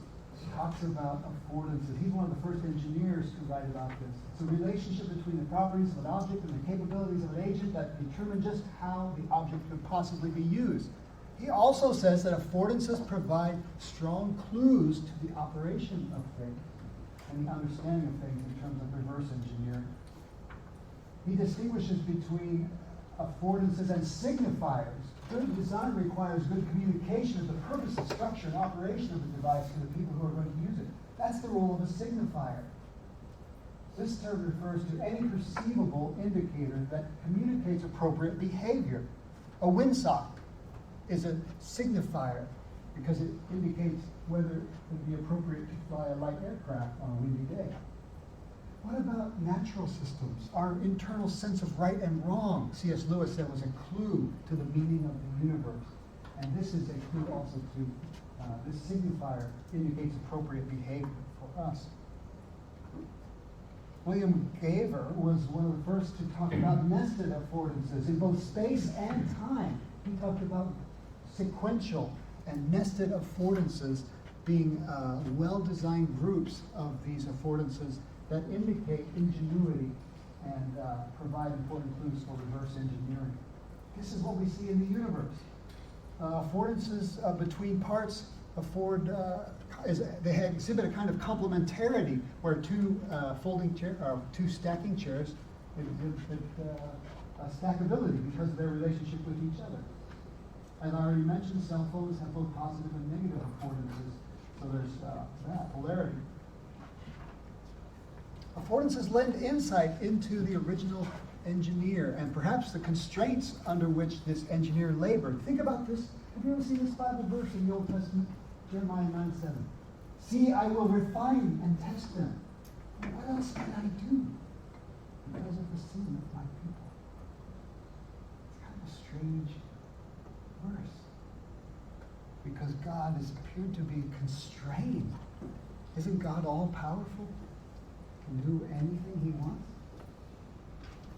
talks about affordances. He's one of the first engineers to write about this. It's a relationship between the properties of an object and the capabilities of an agent that determine just how the object could possibly be used. He also says that affordances provide strong clues to the operation of things and the understanding of things in terms of reverse engineering. He distinguishes between affordances and signifiers. Good design requires good communication of the purpose, structure, and operation of the device to the people who are going to use it. That's the role of a signifier. This term refers to any perceivable indicator that communicates appropriate behavior. A windsock is a signifier. because it indicates whether it would be appropriate to fly a light aircraft on a windy day. What about natural systems? Our internal sense of right and wrong, C.S. Lewis said, was a clue to the meaning of the universe. And this is a clue also to, this signifier indicates appropriate behavior for us. William Gaver was one of the first to talk about nested affordances in both space and time. He talked about sequential and nested affordances being well-designed groups of these affordances that indicate ingenuity and provide important clues for reverse engineering. This is what we see in the universe. Affordances between parts afford, they exhibit a kind of complementarity where two two stacking chairs exhibit stackability because of their relationship with each other. As I already mentioned, cell phones have both positive and negative affordances, so there's that polarity. Affordances lend insight into the original engineer and perhaps the constraints under which this engineer labored. Think about this. Have you ever seen this Bible verse in the Old Testament? Jeremiah 9:7. See, I will refine and test them. What else can I do? Because of the sin of my people. It's kind of a strange verse. Because God is appeared to be constrained. Isn't God all powerful? Can do anything he wants?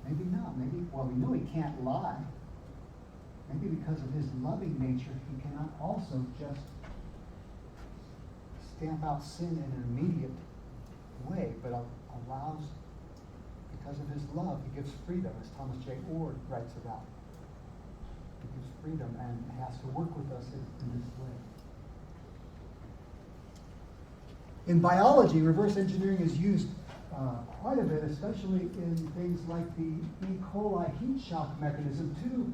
Maybe not. Maybe, well, we know he can't lie. Maybe because of his loving nature, he cannot also just stamp out sin in an immediate way, but allows, because of his love, he gives freedom, as Thomas J. Ord writes about. He gives freedom and has to work with us in this way. In biology, reverse engineering is used quite a bit, especially in things like the E. coli heat shock mechanism. Two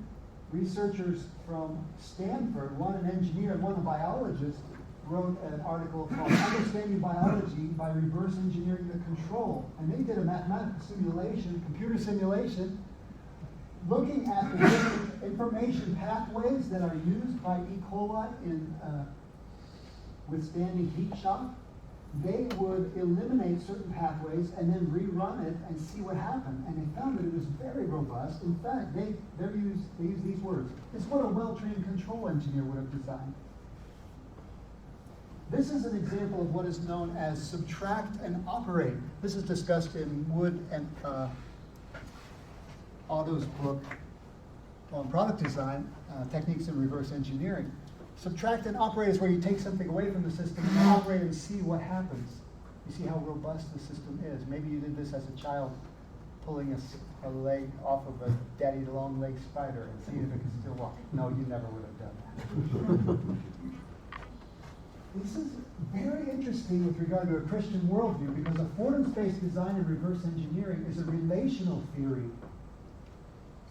researchers from Stanford, one an engineer and one a biologist, wrote an article called Understanding Biology by Reverse Engineering the Control. And they did a mathematical simulation, computer simulation, looking at the different information pathways that are used by E. coli in withstanding heat shock. They would eliminate certain pathways and then rerun it and see what happened. And they found that it was very robust. In fact, they use these words. It's what a well-trained control engineer would have designed. This is an example of what is known as subtract and operate. This is discussed in Wood and Otto's book on product design, techniques in reverse engineering. Subtract and operate is where you take something away from the system and operate and see what happens. You see how robust the system is. Maybe you did this as a child, pulling a leg off of a daddy long leg spider and seeing if it can still walk. No, you never would have done that. This is very interesting with regard to a Christian worldview because affordance-based design and reverse engineering is a relational theory,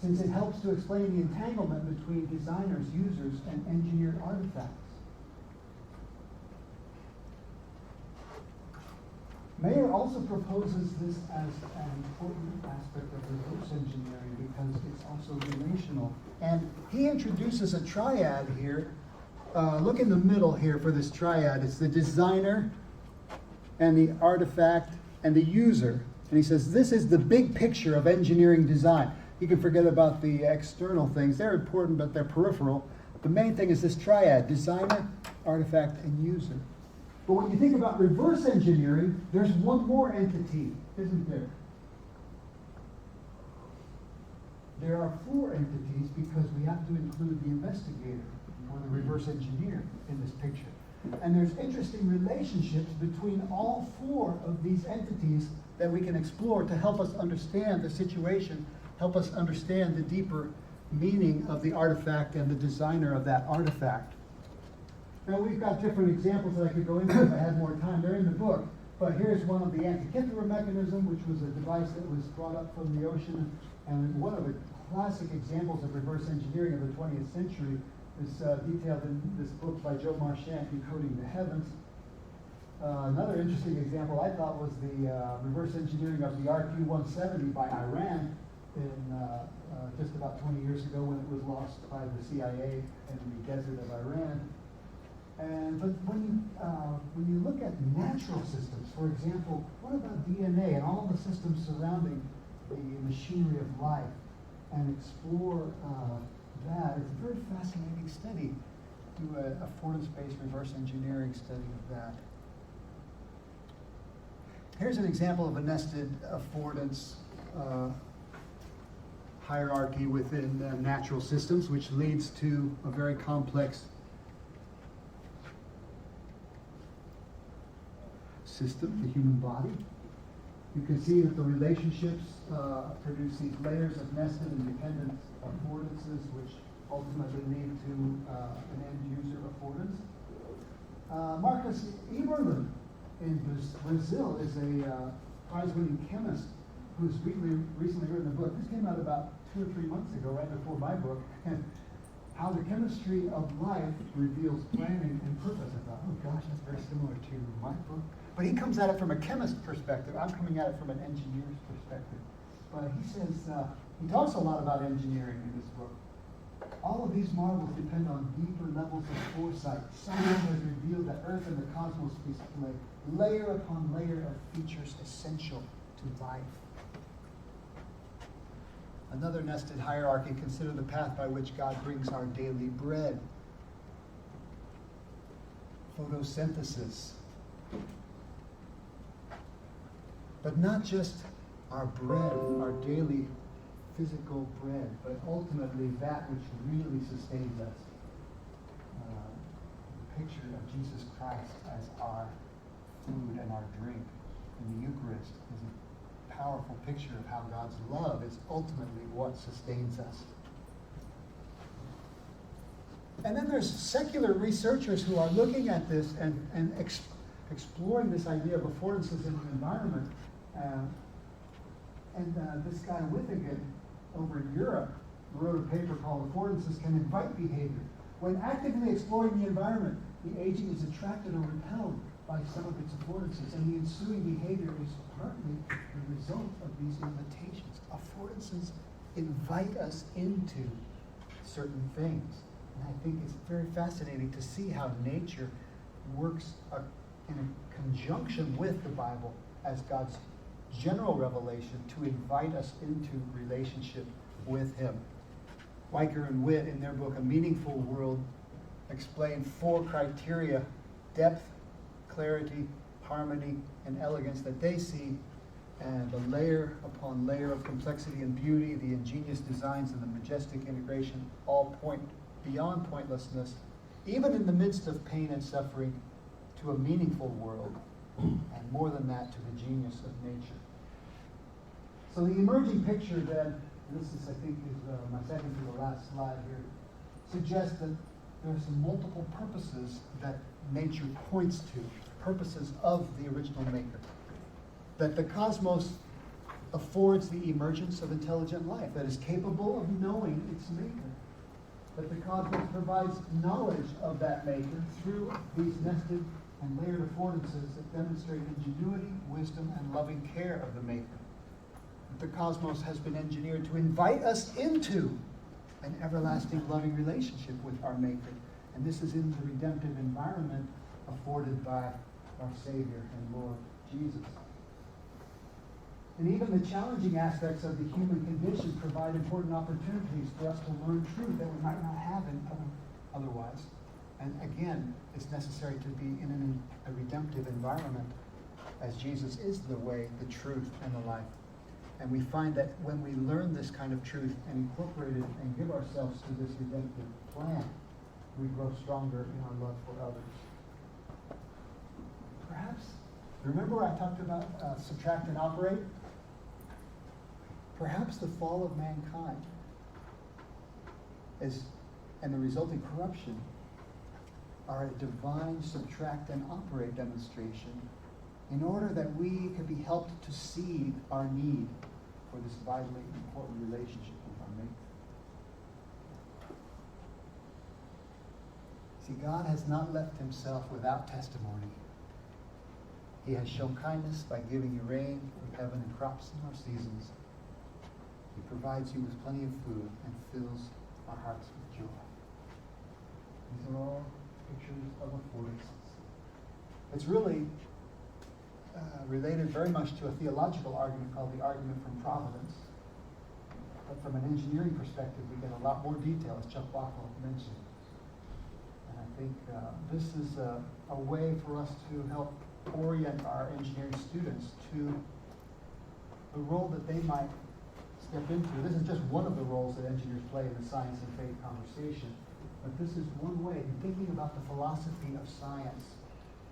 since it helps to explain the entanglement between designers, users, and engineered artifacts. Mayer also proposes this as an important aspect of reverse engineering because it's also relational. And he introduces a triad here. Look in the middle here for this triad. It's the designer and the artifact and the user. And he says this is the big picture of engineering design. You can forget about the external things. They're important, but they're peripheral. The main thing is this triad, designer, artifact, and user. But when you think about reverse engineering, there's one more entity, isn't there? There are four entities because we have to include the investigator or the reverse engineer in this picture. And there's interesting relationships between all four of these entities that we can explore to help us understand the situation, help us understand the deeper meaning of the artifact and the designer of that artifact. Now we've got different examples that I could go into if I had more time. They're in the book. But here's one of the Antikythera mechanism, which was a device that was brought up from the ocean. And one of the classic examples of reverse engineering of the 20th century is detailed in this book by Joe Marchant, Decoding the Heavens. Another interesting example I thought was the reverse engineering of the RQ-170 by Iran in just about 20 years ago when it was lost by the CIA in the desert of Iran. But when you look at natural systems, for example, what about DNA and all the systems surrounding the machinery of life, and explore that? It's a very fascinating study. Do a affordance-based reverse engineering study of that. Here's an example of a nested affordance hierarchy within natural systems, which leads to a very complex system, the human body. You can see that the relationships produce these layers of nested and dependent affordances, which ultimately lead to an end user affordance. Marcus Eberlin in Brazil is a prize-winning chemist who's recently written a book. This came out about 2 or 3 months ago, right before my book, and How the Chemistry of Life Reveals Planning and Purpose. I thought, oh gosh, that's very similar to my book. But he comes at it from a chemist perspective. I'm coming at it from an engineer's perspective. But he says, he talks a lot about engineering in this book. All of these marvels depend on deeper levels of foresight. Science has revealed that Earth and the cosmos display layer upon layer of features essential to life. Another nested hierarchy, consider the path by which God brings our daily bread. Photosynthesis. But not just our bread, our daily physical bread, but ultimately that which really sustains us. The picture of Jesus Christ as our food and our drink in the Eucharist is a powerful picture of how God's love is ultimately what sustains us. And then there's secular researchers who are looking at this and exploring this idea of affordances in the environment. This guy Withagen over in Europe wrote a paper called Affordances Can Invite Behavior. When actively exploring the environment, the agent is attracted or repelled by some of its affordances, and the ensuing behavior is partly the result of these invitations. Affordances invite us into certain things. And I think it's very fascinating to see how nature works in a conjunction with the Bible as God's general revelation to invite us into relationship with Him. Weicker and Witt, in their book A Meaningful World, explain 4 criteria: depth, clarity, harmony, and elegance that they see, and the layer upon layer of complexity and beauty, the ingenious designs and the majestic integration all point beyond pointlessness, even in the midst of pain and suffering, to a meaningful world, and more than that, to the genius of nature. So the emerging picture then, and this is, I think, is my second to the last slide here, suggests that there are some multiple purposes that nature points to, purposes of the original maker. That the cosmos affords the emergence of intelligent life that is capable of knowing its maker. That the cosmos provides knowledge of that maker through these nested and layered affordances that demonstrate ingenuity, wisdom, and loving care of the maker. That the cosmos has been engineered to invite us into an everlasting loving relationship with our maker. And this is in the redemptive environment afforded by our Savior and Lord Jesus. And even the challenging aspects of the human condition provide important opportunities for us to learn truth that we might not have otherwise. And again, it's necessary to be in a redemptive environment, as Jesus is the way, the truth, and the life. And we find that when we learn this kind of truth and incorporate it and give ourselves to this redemptive plan, we grow stronger in our love for others. Perhaps, remember I talked about subtract and operate? Perhaps the fall of mankind and the resulting corruption are a divine subtract and operate demonstration in order that we can be helped to see our need for this vitally important relationship with our Maker. See, God has not left Himself without testimony. He has shown kindness by giving you rain from heaven and crops in our seasons. He provides you with plenty of food and fills our hearts with joy. These are all pictures of affordances. It's really related very much to a theological argument called the argument from providence. But from an engineering perspective, we get a lot more detail, as Chuck Bockwell mentioned. And I think this is a way for us to help orient our engineering students to the role that they might step into. This is just one of the roles that engineers play in the science and faith conversation. But this is one way in thinking about the philosophy of science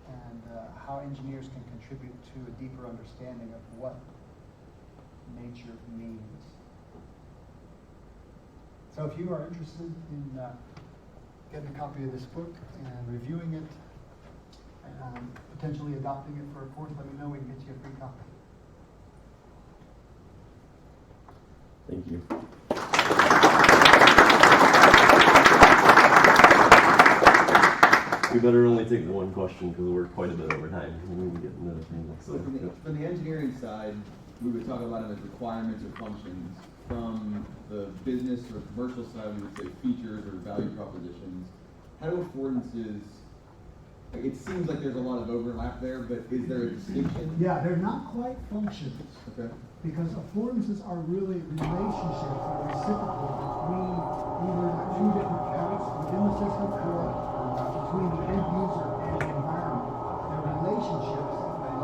and how engineers can contribute to a deeper understanding of what nature means. So if you are interested in getting a copy of this book and reviewing it and potentially adopting it for a course, let me know. We can get you a free copy. Thank you. We better only take the one question because we're quite a bit over time. We need to get into the thing. So from the engineering side, we would talk about them as requirements or functions. From the business or commercial side, we would say features or value propositions. How do affordances, it seems like there's a lot of overlap there, but is there a distinction? Yeah, they're not quite functions. Okay. Because affordances are really relationships that are reciprocal between either two different counts within the system or between the end user and the environment. They're relationships that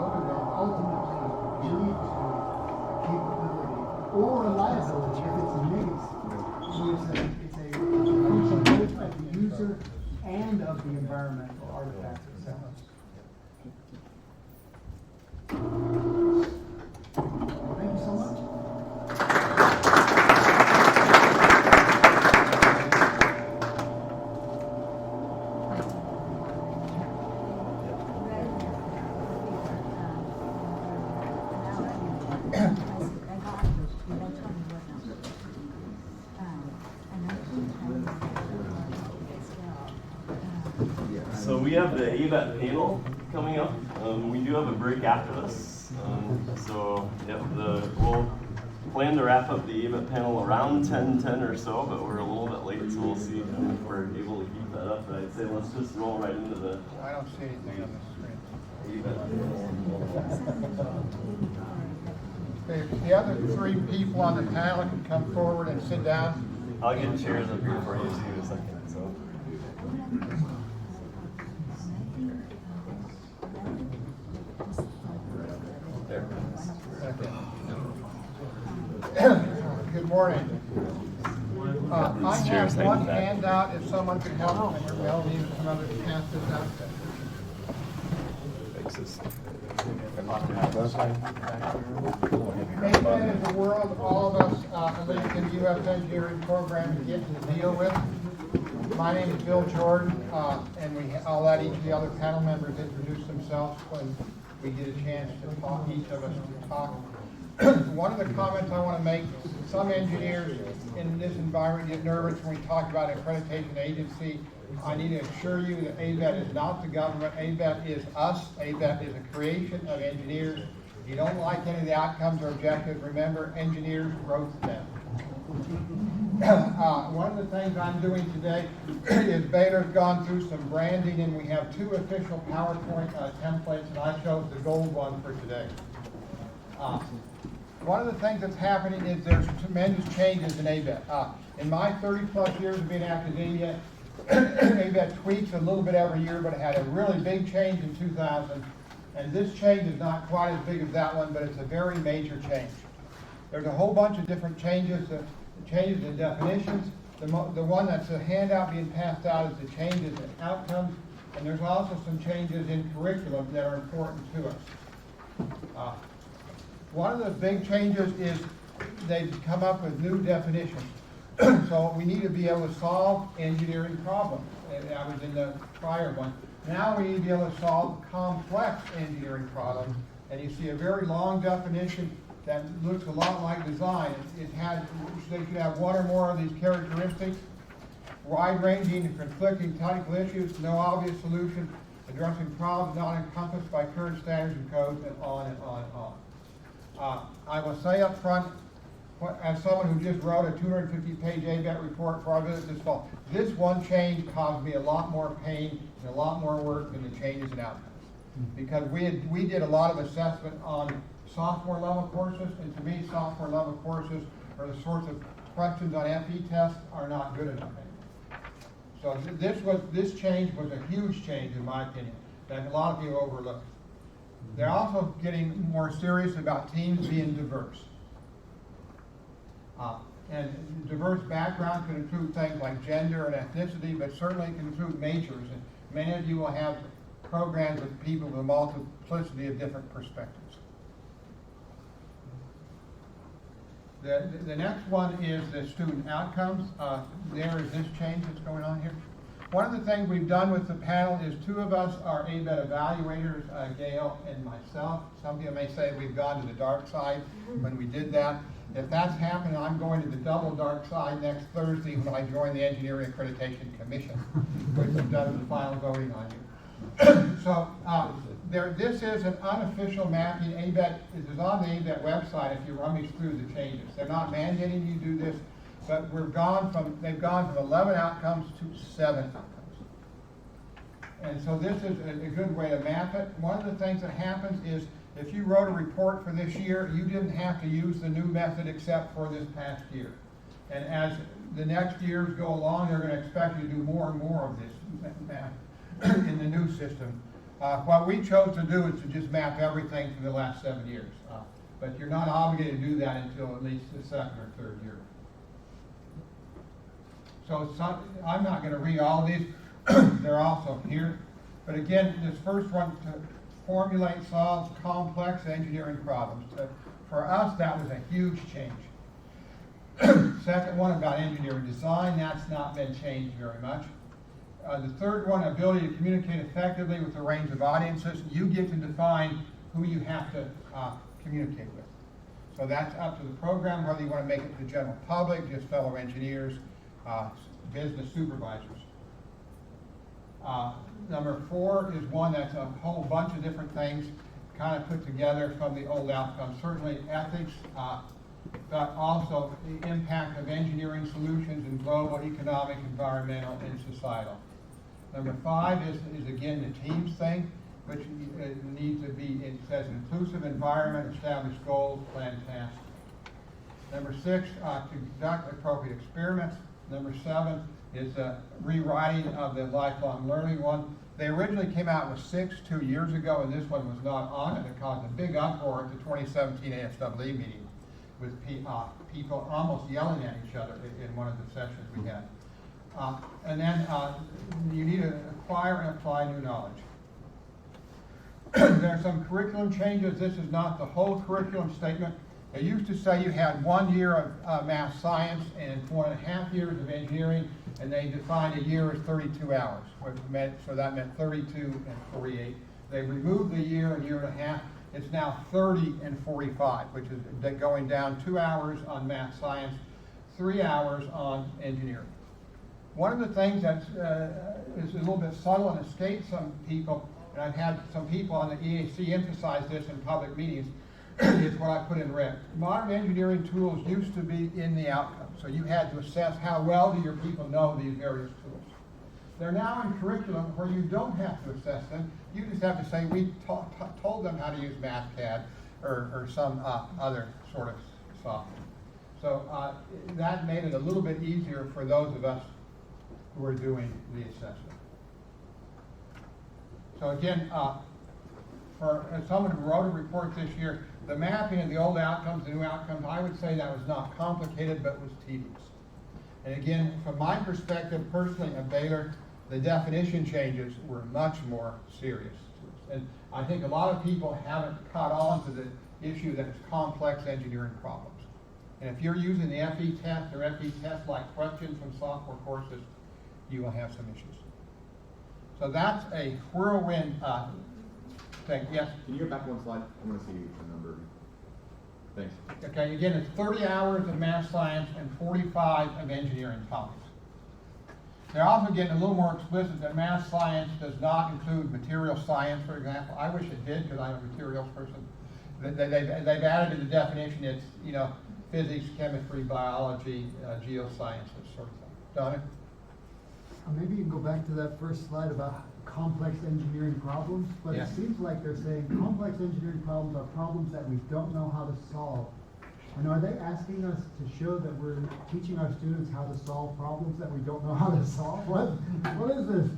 ultimately lead to a capability or a liability if it's a mix. So it's a function both of the user and of the environmental artifacts themselves. Thank you so much. So we have the ABET panel coming up. We do have a break after this. So yep, we'll plan to wrap up the ABET panel around 10:10 or so, but we're a little bit late, so we'll see if we're able to keep that up. But I'd say let's just roll right into the I don't see anything on the screen. ABET. The other three people on the panel can come forward and sit down. I'll get chairs up here for you too in a second. So. Good morning. I have one handout if someone could help, and Melanie and some others pass this out. ABET is the world all of us, at least in the U.S. engineering program, get to deal with. My name is Bill Jordan, and I'll let each of the other panel members introduce themselves when we get a chance to talk, each of us to talk. One of the comments I want to make, some engineers in this environment get nervous when we talk about an accreditation agency. I need to assure you that ABET is not the government. ABET is us. ABET is a creation of engineers. If you don't like any of the outcomes or objectives, remember, engineers wrote them. One of the things I'm doing today is Baylor's gone through some branding, and we have two official PowerPoint templates, and I chose the gold one for today. One of the things that's happening is there's tremendous changes in ABET. In my 30-plus years of being in academia, ABET tweaks a little bit every year, but it had a really big change in 2000. And this change is not quite as big as that one, but it's a very major change. There's a whole bunch of different changes, changes in definitions. The one that's a handout being passed out is the changes in outcomes, and there's also some changes in curriculum that are important to us. One of the big changes is they've come up with new definitions. So we need to be able to solve engineering problems. That was in the prior one. Now we need to be able to solve complex engineering problems. And you see a very long definition that looks a lot like design. They should have one or more of these characteristics. Wide-ranging and conflicting technical issues, no obvious solution, addressing problems not encompassed by current standards and codes, and on and on and on. I will say up front, as someone who just wrote a 250-page ABET report for our visit this fall, this one change caused me a lot more pain and a lot more work than the changes in outcomes. Because we did a lot of assessment on sophomore level courses, and to me, sophomore level courses are the sorts of questions on FE tests are not good enough anymore. So this change was a huge change in my opinion that a lot of people overlooked. They're also getting more serious about teams being diverse. And diverse background can include things like gender and ethnicity, but certainly can include majors. And many of you will have programs with people with a multiplicity of different perspectives. The next one is the student outcomes. There is this change that's going on here. One of the things we've done with the panel is two of us are ABET evaluators, Gail and myself. Some people may say we've gone to the dark side when we did that. If that's happening, I'm going to the double dark side next Thursday when I join the Engineering Accreditation Commission, which does the final voting on you. So this is an unofficial mapping. ABET is on the ABET website if you rummage through the changes. They're not mandating you do this, but they've gone from 11 outcomes to 7 outcomes. And so this is a good way to map it. One of the things that happens is if you wrote a report for this year, you didn't have to use the new method except for this past year. And as the next years go along, they're going to expect you to do more and more of this map in the new system. What we chose to do is to just map everything for the last 7 years. But you're not obligated to do that until at least the second or third year. So I'm not going to read all of these. They're also here. But again, this first one, to formulate, solve complex engineering problems. For us, that was a huge change. Second one about engineering design, that's not been changed very much. The third one, ability to communicate effectively with a range of audiences. You get to define who you have to communicate with. So that's up to the program, whether you want to make it to the general public, just fellow engineers, business supervisors. Number 4 is one that's a whole bunch of different things kind of put together from the old outcomes. Certainly ethics, but also the impact of engineering solutions in global, economic, environmental, and societal. Number 5 is again the teams thing, which needs to be, it says inclusive environment, establish goals, plan tasks. Number 6, to conduct appropriate experiments. Number 7 is rewriting of the lifelong learning one. They originally came out with 6 2 years ago, and this one was not on it. It caused a big uproar at the 2017 ASWE meeting with people almost yelling at each other in one of the sessions we had. And then you need to acquire and apply new knowledge. There are some curriculum changes. This is not the whole curriculum statement. It used to say you had 1 year of math science and 4.5 years of engineering, and they defined a year as 32 hours, which meant, so that meant 32 and 48. They removed the year and year and a half. It's now 30 and 45, which is going down 2 hours on math science, 3 hours on engineering. One of the things that is a little bit subtle and escapes some people, and I've had some people on the EAC emphasize this in public meetings, is what I put in red. Modern engineering tools used to be in the outcome, so you had to assess how well do your people know these various tools. They're now in curriculum where you don't have to assess them. You just have to say, we told them how to use MathCAD or some other sort of software. So that made it a little bit easier for those of us who are doing the assessment. So again, for someone who wrote a report this year, the mapping of the old outcomes, the new outcomes, I would say that was not complicated, but was tedious. And again, from my perspective, personally at Baylor, the definition changes were much more serious. And I think a lot of people haven't caught on to the issue that it's complex engineering problems. And if you're using the FE test or FE test-like questions from software courses, you will have some issues. So that's a whirlwind thing. Yes? Can you go back one slide? I want to see the number. Thanks. Okay, again, it's 30 hours of math science and 45 of engineering topics. They're also getting a little more explicit that math science does not include material science, for example. I wish it did because I'm a materials person. They've added in the definition, it's, you know, physics, chemistry, biology, geosciences, sort of thing. Donna? Maybe you can go back to that first slide about complex engineering problems, but Yeah. it seems like they're saying complex engineering problems are problems that we don't know how to solve. And are they asking us to show that we're teaching our students how to solve problems that we don't know how to solve? What is this?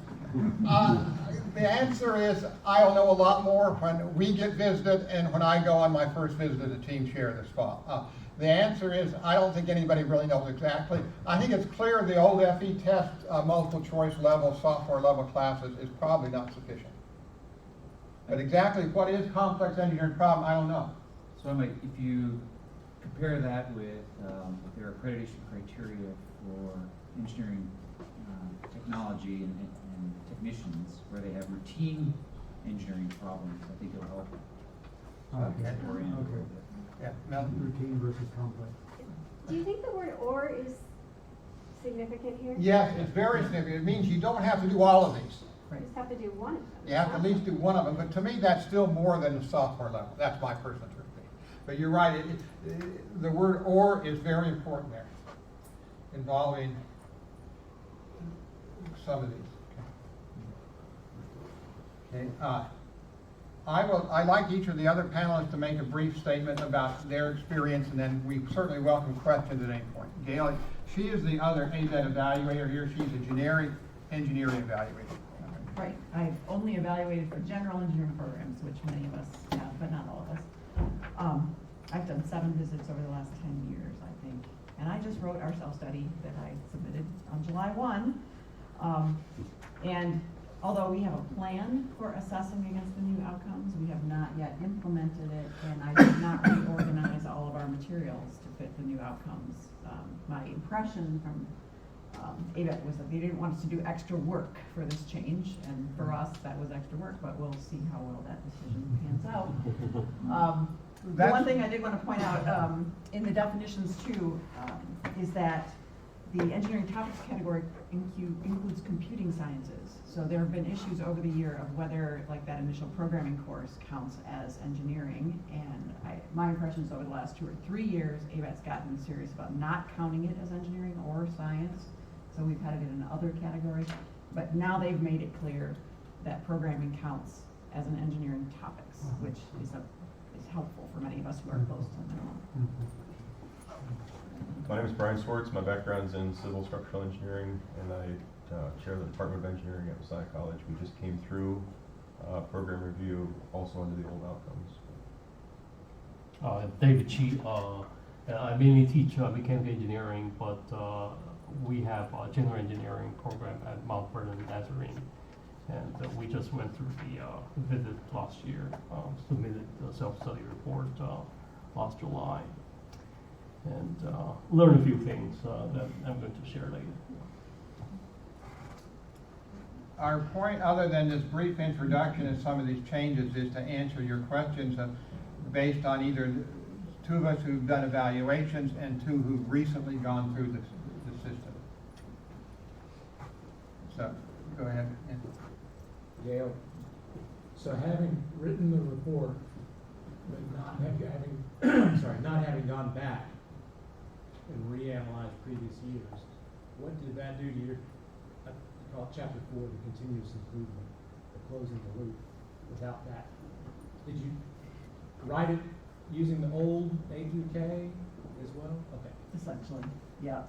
The answer is, I'll know a lot more when we get visited and when I go on my first visit as a team chair this fall. The answer is, I don't think anybody really knows exactly. I think it's clear the old FE test multiple choice level, software level classes is probably not sufficient. But exactly what is complex engineering problem, I don't know. So if you compare that with their accreditation criteria for engineering technology and technicians, where they have routine engineering problems, I think it'll help. Okay. Orient a little bit. Yeah, Mel? Routine versus complex. Do you think the word "or" is significant here? Yes, it's very significant. It means you don't have to do all of these. You just have to do one of them. You have to at least do one of them, but to me, that's still more than the software level. That's my personal interpretation. But you're right, the word "or" is very important there, involving some of these. Okay. I'd like each of the other panelists to make a brief statement about their experience, and then we certainly welcome questions at any point. Gail, she is the other ABET evaluator here. She's a generic engineering evaluator. Right. I've only evaluated for general engineering programs, which many of us have, but not all of us. I've done 7 visits over the last 10 years, I think. And I just wrote our self-study that I submitted on July 1. And although we have a plan for assessing against the new outcomes, we have not yet implemented it, and I did not reorganize all of our materials to fit the new outcomes. My impression from ABET was that they didn't want us to do extra work for this change, and for us that was extra work, but we'll see how well that decision pans out. The one thing I did want to point out in the definitions too is that the engineering topics category includes computing sciences. So there have been issues over the year of whether like that initial programming course counts as engineering, and my impressions over the last 2 or 3 years, ABET's gotten serious about not counting it as engineering or science. So we've had it in another category, but now they've made it clear that programming counts as an engineering topics, which is helpful for many of us who are close to them. My name is Brian Swartz. My background's in civil structural engineering, and I chair the Department of Engineering at Messiah College. We just came through program review also under the old outcomes. David Chi. I mainly teach mechanical engineering, but we have a general engineering program at Mount Vernon Nazarene. And we just went through the visit last year, submitted the self-study report last July, and learned a few things that I'm going to share later. Our point, other than this brief introduction of some of these changes, is to answer your questions based on either 2 of us who've done evaluations and 2 who've recently gone through the system. So, go ahead. Gail, so having written the report, but not having gone back and reanalyzed previous years, what did that do to your, I call it chapter 4, the continuous improvement, the closing the loop? Without that, did you write it using the old A through K as well? Okay. Essentially, yeah.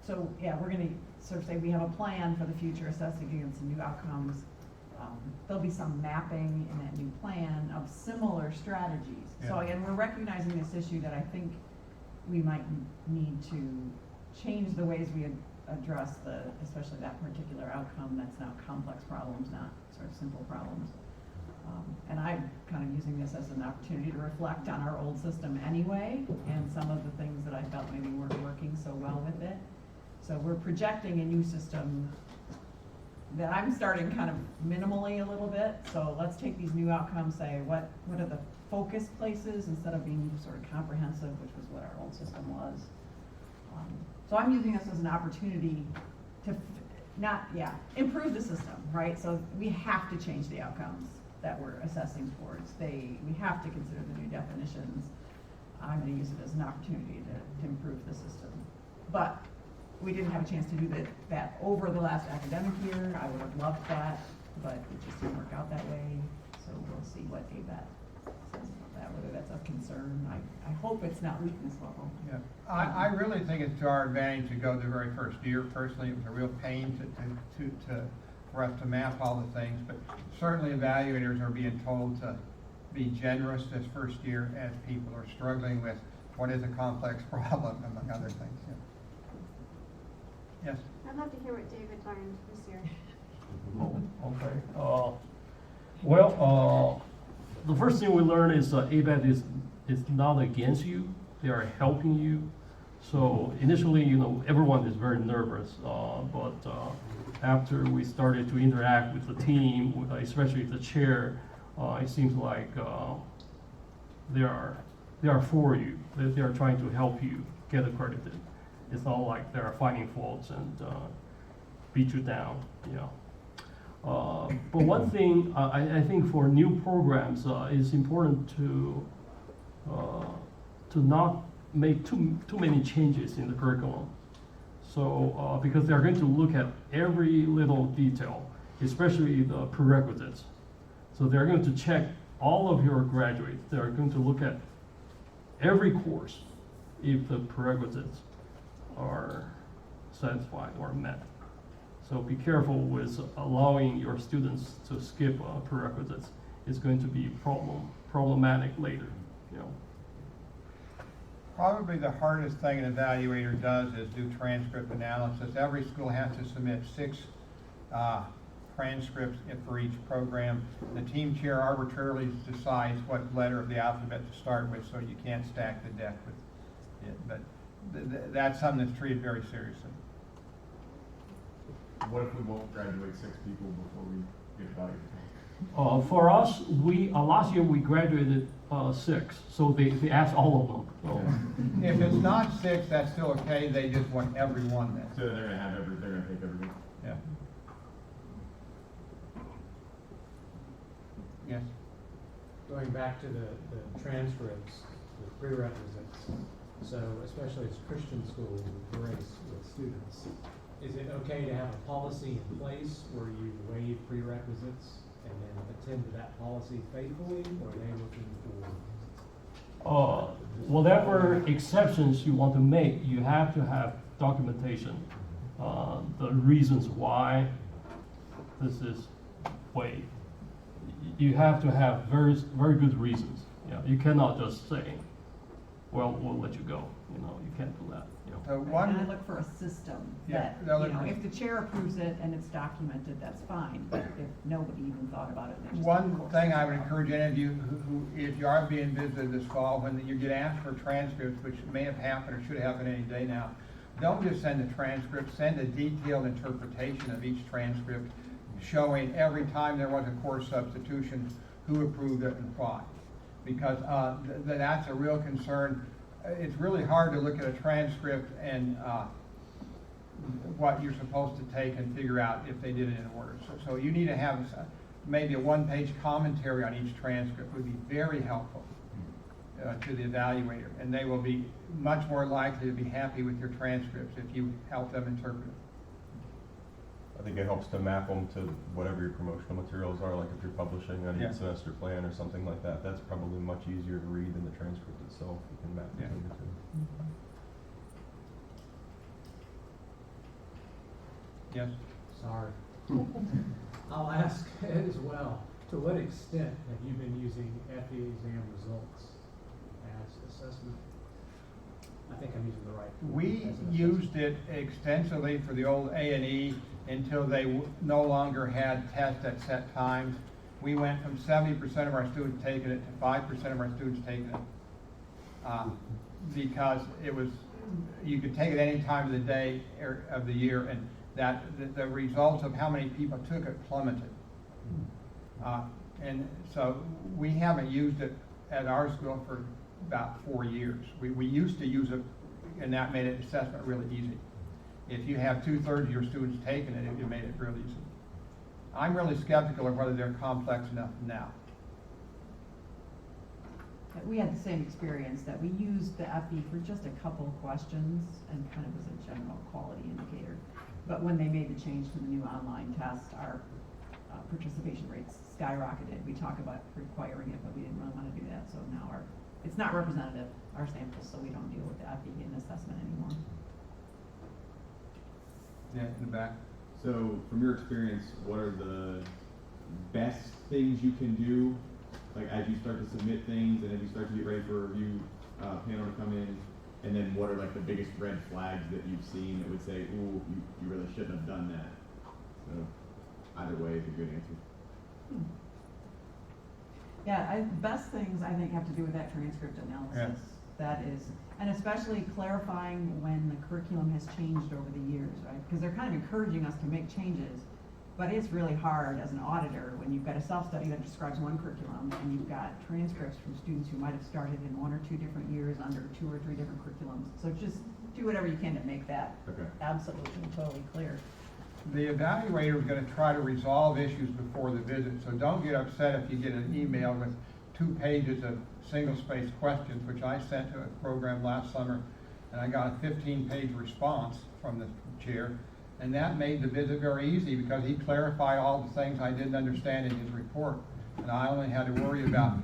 So yeah, we're going to sort of say we have a plan for the future assessing against the new outcomes. There'll be some mapping in that new plan of similar strategies. Yeah. So again, we're recognizing this issue that I think we might need to change the ways we address especially that particular outcome that's now complex problems, not sort of simple problems. And I'm kind of using this as an opportunity to reflect on our old system anyway, and some of the things that I felt maybe weren't working so well with it. So we're projecting a new system that I'm starting kind of minimally a little bit. So let's take these new outcomes, say what are the focus places instead of being sort of comprehensive, which was what our old system was. So I'm using this as an opportunity to improve the system, right? So we have to change the outcomes that we're assessing towards. We have to consider the new definitions. I'm gonna use it as an opportunity to improve the system. But we didn't have a chance to do that over the last academic year. I would have loved that, but it just didn't work out that way. So we'll see what ABET says about that, whether that's of concern. I hope it's not weakness level. Yeah, I really think it's to our advantage to go the very first year. Personally, it was a real pain for us to map all the things, but certainly evaluators are being told to be generous this first year as people are struggling with what is a complex problem, among other things. Yeah. Yes? I'd love to hear what David learned this year. Okay. Well, the first thing we learned is ABET is not against you; they are helping you. So initially, everyone is very nervous, but after we started to interact with the team, especially the chair, it seems like they are for you. They are trying to help you get accredited. It's not like they are finding faults and beat you down, But one thing I think for new programs, it's important to not make too many changes in the curriculum. So because they're going to look at every little detail, especially the prerequisites. So they're going to check all of your graduates. They're going to look at every course if the prerequisites are satisfied or met. So be careful with allowing your students to skip prerequisites. It's going to be problematic later, Probably the hardest thing an evaluator does is do transcript analysis. Every school has to submit 6 transcripts for each program. The team chair arbitrarily decides what letter of the alphabet to start with, so you can't stack the deck with it. But that's something that's treated very seriously. What if we won't graduate 6 people before we get valued? For us, last year we graduated 6, so they asked all of them. So. If it's not 6, that's still okay. They just want everyone there. So they're gonna take everyone. Yeah. Yes. Going back to the transcripts, the prerequisites, so especially as Christian schools with grace with students, is it okay to have a policy in place where you waive prerequisites and then attend to that policy faithfully, or are they looking for? Whatever exceptions you want to make, you have to have documentation. The reasons why this is waived. You have to have very, very good reasons. You cannot just say, well, we'll let you go. You can't do that. And I look for a system that, if the chair approves it and it's documented, that's fine. But if nobody even thought about it, they just one thing I would encourage any of you who, if you are being visited this fall, when you get asked for transcripts, which may have happened or should happen any day now, don't just send a transcript, send a detailed interpretation of each transcript, showing every time there was a course substitution, who approved it and why. Because that's a real concern. It's really hard to look at a transcript and what you're supposed to take and figure out if they did it in order. So you need to have maybe a 1-page commentary on each transcript would be very helpful to the evaluator. And they will be much more likely to be happy with your transcripts if you help them interpret it. I think it helps to map them to whatever your promotional materials are, like if you're publishing on each semester plan or something like that. That's probably much easier to read than the transcript itself. You can map between the two. Yes? Sorry. I'll ask as well, to what extent have you been using FE exam results as assessment? I think I'm using the right word. We used it extensively for the old A&E until they no longer had tests at set times. We went from 70% of our students taking it to 5% of our students taking it. Because it was, you could take it any time of the day or of the year, and that the results of how many people took it plummeted. And so we haven't used it at our school for about 4 years. We used to use it, and that made it assessment really easy. If you have 2/3 of your students taking it, it made it really easy. I'm really skeptical of whether they're complex enough now. we had the same experience, that we used the FE for just a couple of questions and kind of as a general quality indicator. But when they made the change to the new online test, our participation rates skyrocketed. We talk about requiring it, but we didn't really want to do that, so now it's not representative, our samples, so we don't deal with the FE in assessment anymore. Yeah, in the back. So, from your experience, what are the best things you can do, like as you start to submit things and as you start to get ready for a review panel to come in? And then what are like the biggest red flags that you've seen that would say, ooh, you really shouldn't have done that? So, either way is a good answer. Yeah, best things I think have to do with that transcript analysis. Yeah. That is, and especially clarifying when the curriculum has changed over the years, right? Because they're kind of encouraging us to make changes, but it's really hard as an auditor when you've got a self-study that describes one curriculum and you've got transcripts from students who might have started in 1 or 2 different years under 2 or 3 different curriculums. So just do whatever you can to make that absolutely totally clear. The evaluator is going to try to resolve issues before the visit, so don't get upset if you get an email with 2 pages of single-spaced questions, which I sent to a program last summer, and I got a 15-page response from the chair, and that made the visit very easy because he clarified all the things I didn't understand in his report, and I only had to worry about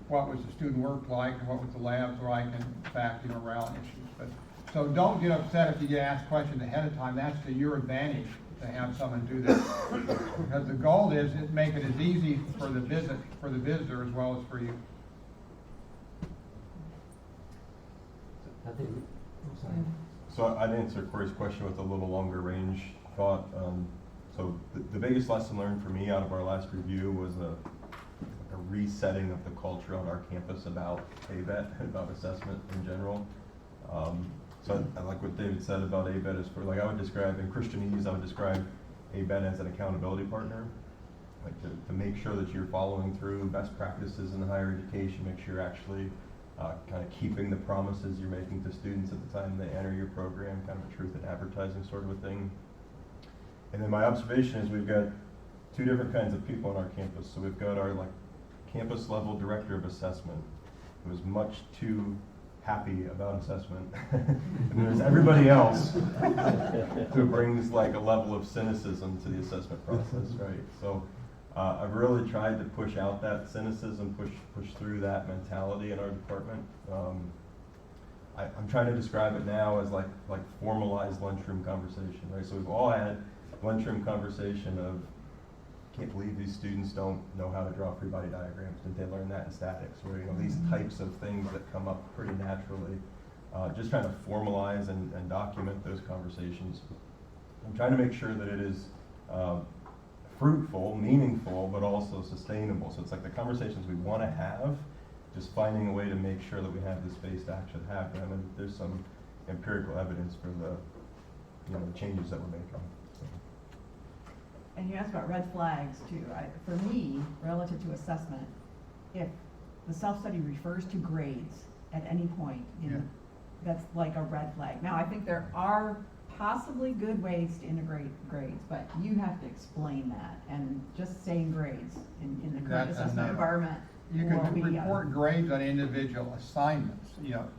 what was the student work like and what was the labs like and faculty morale issues. But so don't get upset if you get asked questions ahead of time. That's to your advantage to have someone do that, because the goal is to make it as easy for the visitor as well as for you. So I'd answer Corey's question with a little longer range thought. So the biggest lesson learned for me out of our last review was a resetting of the culture on our campus about ABET, about assessment in general. So I like what David said about ABET is for, like I would describe, in Christianese, I would describe ABET as an accountability partner. Like to make sure that you're following through best practices in higher education, make sure you're actually kind of keeping the promises you're making to students at the time they enter your program, kind of a truth in advertising sort of a thing. And then my observation is we've got 2 different kinds of people on our campus. So we've got our campus level director of assessment, who is much too happy about assessment. And there's everybody else who brings like a level of cynicism to the assessment process, right? So I've really tried to push out that cynicism, push through that mentality in our department. I'm trying to describe it now as like formalized lunchroom conversation, right? So we've all had lunchroom conversation of, can't believe these students don't know how to draw free body diagrams. Did they learn that in statics? Or these types of things that come up pretty naturally. Just trying to formalize and document those conversations. I'm trying to make sure that it is fruitful, meaningful, but also sustainable. So it's like the conversations we want to have, just finding a way to make sure that we have the space to actually have them. And there's some empirical evidence for the changes that we're making. And you asked about red flags too. For me, relative to assessment, if the self-study refers to grades at any point, that's like a red flag. Now, I think there are possibly good ways to integrate grades, but you have to explain that. And just saying grades in the current assessment environment. You can report grades on individual assignments,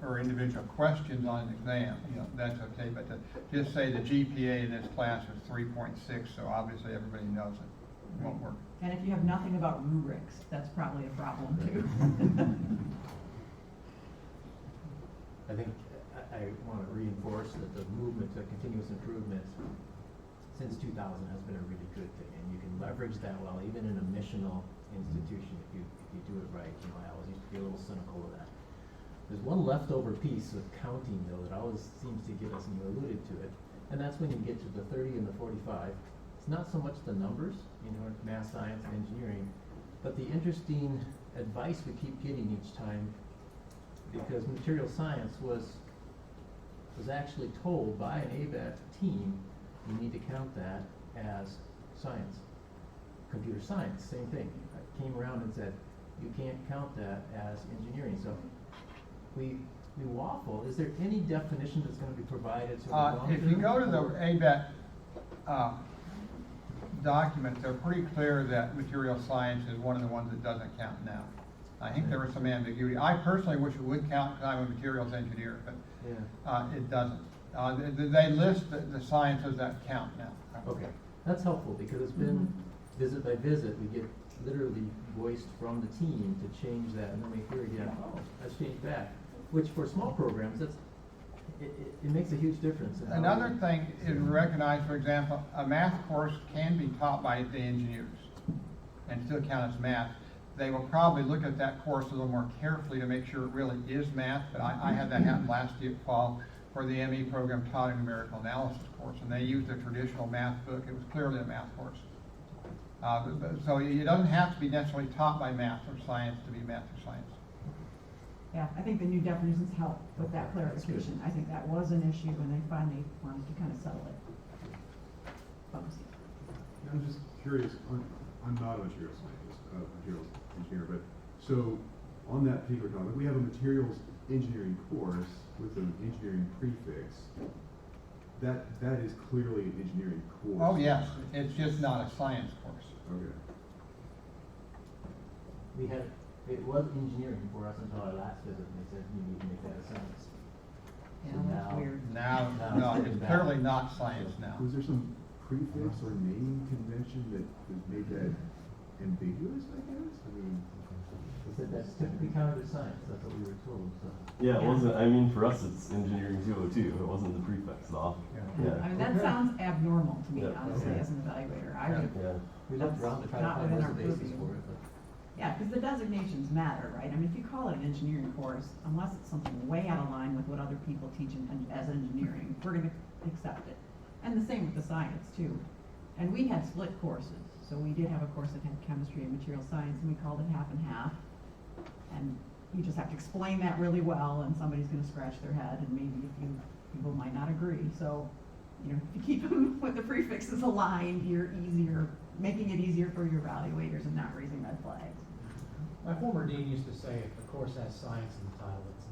or individual questions on an exam. That's okay. But to just say the GPA in this class is 3.6, so obviously everybody knows it won't work. And if you have nothing about rubrics, that's probably a problem too. I think I want to reinforce that the movement to continuous improvement since 2000 has been a really good thing, and you can leverage that well, even in a missional institution, if you do it right. I always used to be a little cynical of that. There's one leftover piece of counting though that always seems to get us, and you alluded to it, and that's when you get to the 30 and the 45. It's not so much the numbers, math, science, and engineering, but the interesting advice we keep getting each time, because material science was actually told by an ABET team, you need to count that as science. Computer science, same thing. I came around and said, you can't count that as engineering. So we waffle. Is there any definition that's going to be provided? If you go to the ABET documents, they're pretty clear that material science is one of the ones that doesn't count now. I think there was some ambiguity. I personally wish it would count because I'm a materials engineer, but it doesn't. They list the sciences that count now. Okay, that's helpful because it's been visit by visit, we get literally voiced from the team to change that, and then we hear again, oh, that's changed back. Which for small programs, it makes a huge difference. Another thing is recognize, for example, a math course can be taught by the engineers and still count as math. They will probably look at that course a little more carefully to make sure it really is math, but I had that happen last year fall for the ME program taught a numerical analysis course, and they used a traditional math book. It was clearly a math course. So it doesn't have to be necessarily taught by math or science to be math or science. Yeah, I think the new definitions help with that clarification. I think that was an issue and they finally wanted to kind of settle it. I'm just curious, I'm not a materials scientist, materials engineer, but so on that particular topic, we have a materials engineering course with an engineering prefix. That is clearly an engineering course. Oh yes, it's just not a science course. Okay. It was engineering for us until our last visit, and they said you need to make that a science. Yeah, so that's weird. Now it's clearly not science now. Was there some prefix or naming convention that made that ambiguous, I guess? I mean, they said that's typically counted as science. That's what we were told. So. Yeah, it wasn't. I mean, for us, it's engineering 202. It wasn't the prefix off. Yeah. I mean, that sounds abnormal to me, honestly, as an evaluator. I would. We looked around to try to find the basis for it. Yeah, because the designations matter, right? I mean, if you call it an engineering course, unless it's something way out of line with what other people teach as engineering, we're going to accept it. And the same with the science, too. And we had split courses. So we did have a course that had chemistry and material science, and we called it half and half. And you just have to explain that really well, and somebody's going to scratch their head, and maybe people might not agree. So, you know, if you keep them with the prefixes aligned, you're making it easier for your evaluators and not raising red flags. My former dean used to say if the course has science in the title, it's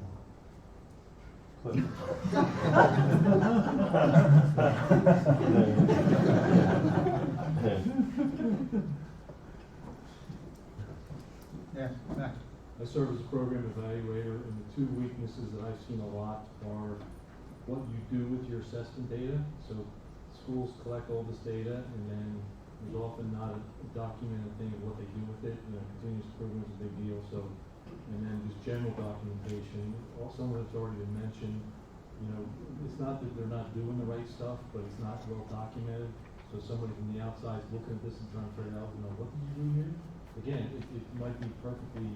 Yes, I serve as a program evaluator, and the two weaknesses that I've seen a lot are what you do with your assessment data. So schools collect all this data, and then there's often not a documented thing of what they do with it. You know, continuous improvement is a big deal. So, and then just general documentation. Also, some of it's already been mentioned. You know, it's not that they're not doing the right stuff, but it's not well documented. So somebody from the outside is looking at this and trying to figure out, you know, what did you do here? Again, it might be perfectly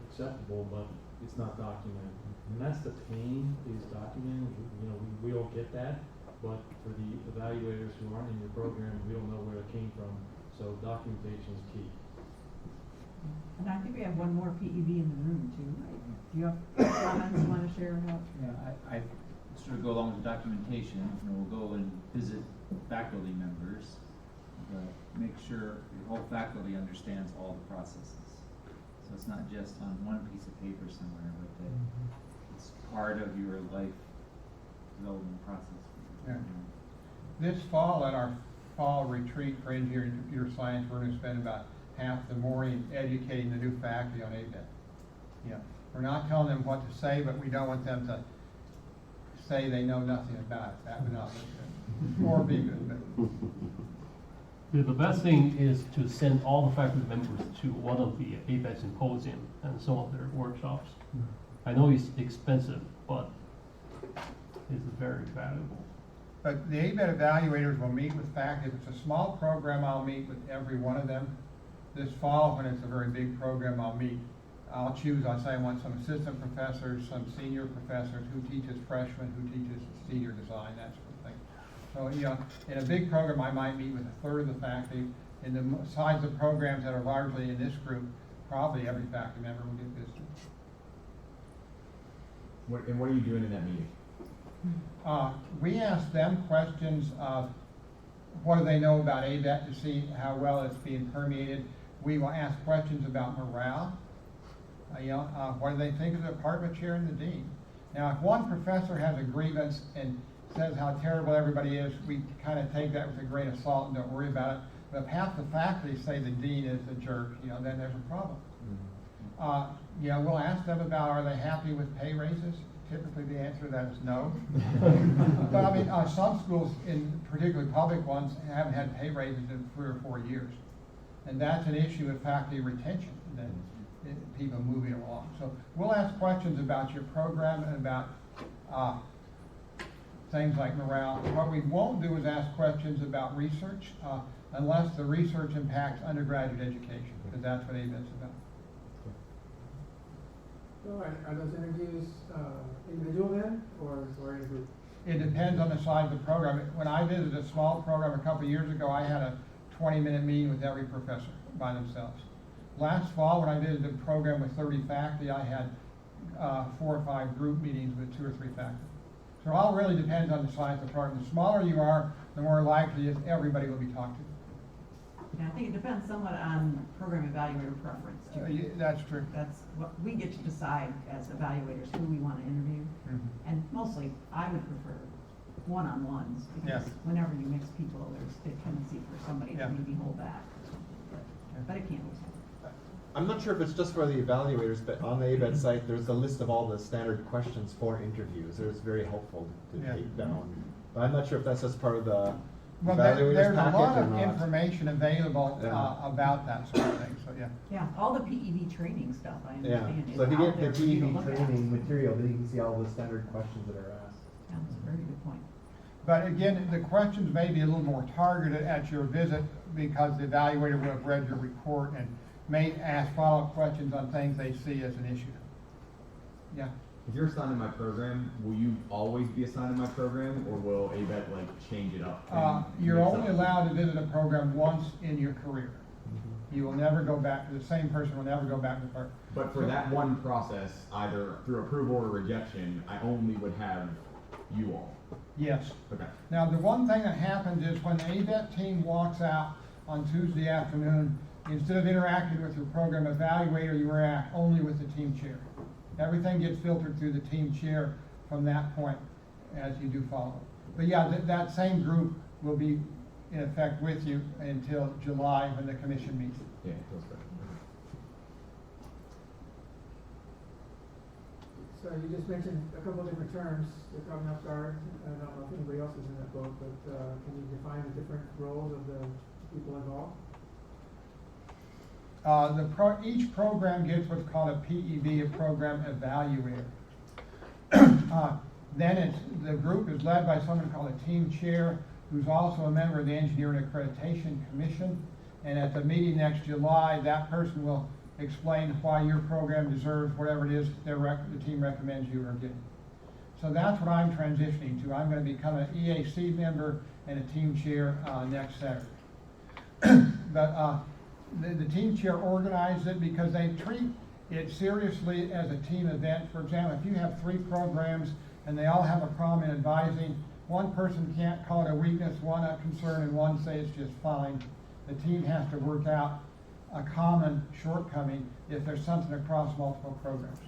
acceptable, but it's not documented. And that's the pain, is documenting. You know, we all get that. But for the evaluators who aren't in your program, we don't know where it came from. So documentation is key. And I think we have one more PEV in the room too, right? Do you have comments you want to share about? Yeah, I sort of go along with the documentation. You know, we'll go and visit faculty members, but make sure the whole faculty understands all the processes. So it's not just on one piece of paper somewhere, but that it's part of your life development process. Yeah. This fall, at our fall retreat for engineering computer science, we're going to spend about half the morning educating the new faculty on ABET. Yeah, we're not telling them what to say, but we don't want them to say they know nothing about it. That would not be good, or be good. But The best thing is to send all the faculty members to one of the ABET symposium and some of their workshops. I know it's expensive, but it's very valuable. But the ABET evaluators will meet with faculty. If it's a small program, I'll meet with every one of them. This fall, when it's a very big program, I'll choose, I'll say I want some assistant professors, some senior professors who teaches freshmen, who teaches senior design, that sort of thing. So, you know, in a big program, I might meet with a third of the faculty. In the size of programs that are largely in this group, probably every faculty member will get visited. And what are you doing in that meeting? We ask them questions of what do they know about ABET to see how well it's being permeated. We will ask questions about morale. What do they think of the department chair and the dean? Now, if one professor has a grievance and says how terrible everybody is, we kind of take that with a grain of salt and don't worry about it. But if half the faculty say the dean is a jerk, you know, then there's a problem. Yeah, we'll ask them about, are they happy with pay raises? Typically, the answer to that is no. But I mean, some schools, in particularly public ones, haven't had pay raises in 3 or 4 years. And that's an issue of faculty retention, that people moving along. So we'll ask questions about your program and about things like morale. What we won't do is ask questions about research unless the research impacts undergraduate education, because that's what ABET's about. So are those interviews individual then, or in a group? It depends on the size of the program. When I visited a small program a couple of years ago, I had a 20-minute meeting with every professor by themselves. Last fall, when I visited a program with 30 faculty, I had 4 or 5 group meetings with 2 or 3 faculty. So it all really depends on the size of the program. The smaller you are, the more likely is everybody will be talked to. Yeah, I think it depends somewhat on program evaluator preference too. That's true. That's what we get to decide as evaluators who we want to interview. Mm-hmm. And mostly, I would prefer one-on-ones because whenever you mix people, there's a tendency for somebody to maybe hold back. But it can be. I'm not sure if it's just for the evaluators, but on the ABET site, there's a list of all the standard questions for interviews. It's very helpful to take down. But I'm not sure if that's just part of the evaluators there's package a lot of or not. information available about that sort of thing. So Yeah, all the PEV training stuff, I understand. So if you out get the there for you to PEV look at. training material, then you can see all the standard questions that are asked. Yeah, that's a very good point. But again, the questions may be a little more targeted at your visit because the evaluator will have read your report and may ask follow-up questions on things they see as an issue. Yeah. If you're assigned in my program, will you always be assigned in my program, or will ABET like change it up? You're only allowed to visit a program once in your career. You will never go back, the same person will never go back to the program. But for that one process, either through approval or rejection, I only would have you all. Yes. Okay. Now, the one thing that happens is when the ABET team walks out on Tuesday afternoon, instead of interacting with your program evaluator, you interact only with the team chair. Everything gets filtered through the team chair from that point as you do follow. But yeah, that same group will be in effect with you until July when the commission meets. Yeah, that's right. So you just mentioned a couple of different terms that caught me off guard. I don't know if anybody else is in that boat, but can you define the different roles of the people involved? Each program gets what's called a PEV, a program evaluator. Then the group is led by someone called a team chair, who's also a member of the Engineering Accreditation Commission. And at the meeting next July, that person will explain why your program deserves whatever it is the team recommends you are getting. So that's what I'm transitioning to. I'm going to become an EAC member and a team chair next Saturday. But the team chair organizes it because they treat it seriously as a team event. For example, if you have 3 programs and they all have a problem in advising, one person can't call it a weakness, one a concern, and one say it's just fine. The team has to work out a common shortcoming if there's something across multiple programs.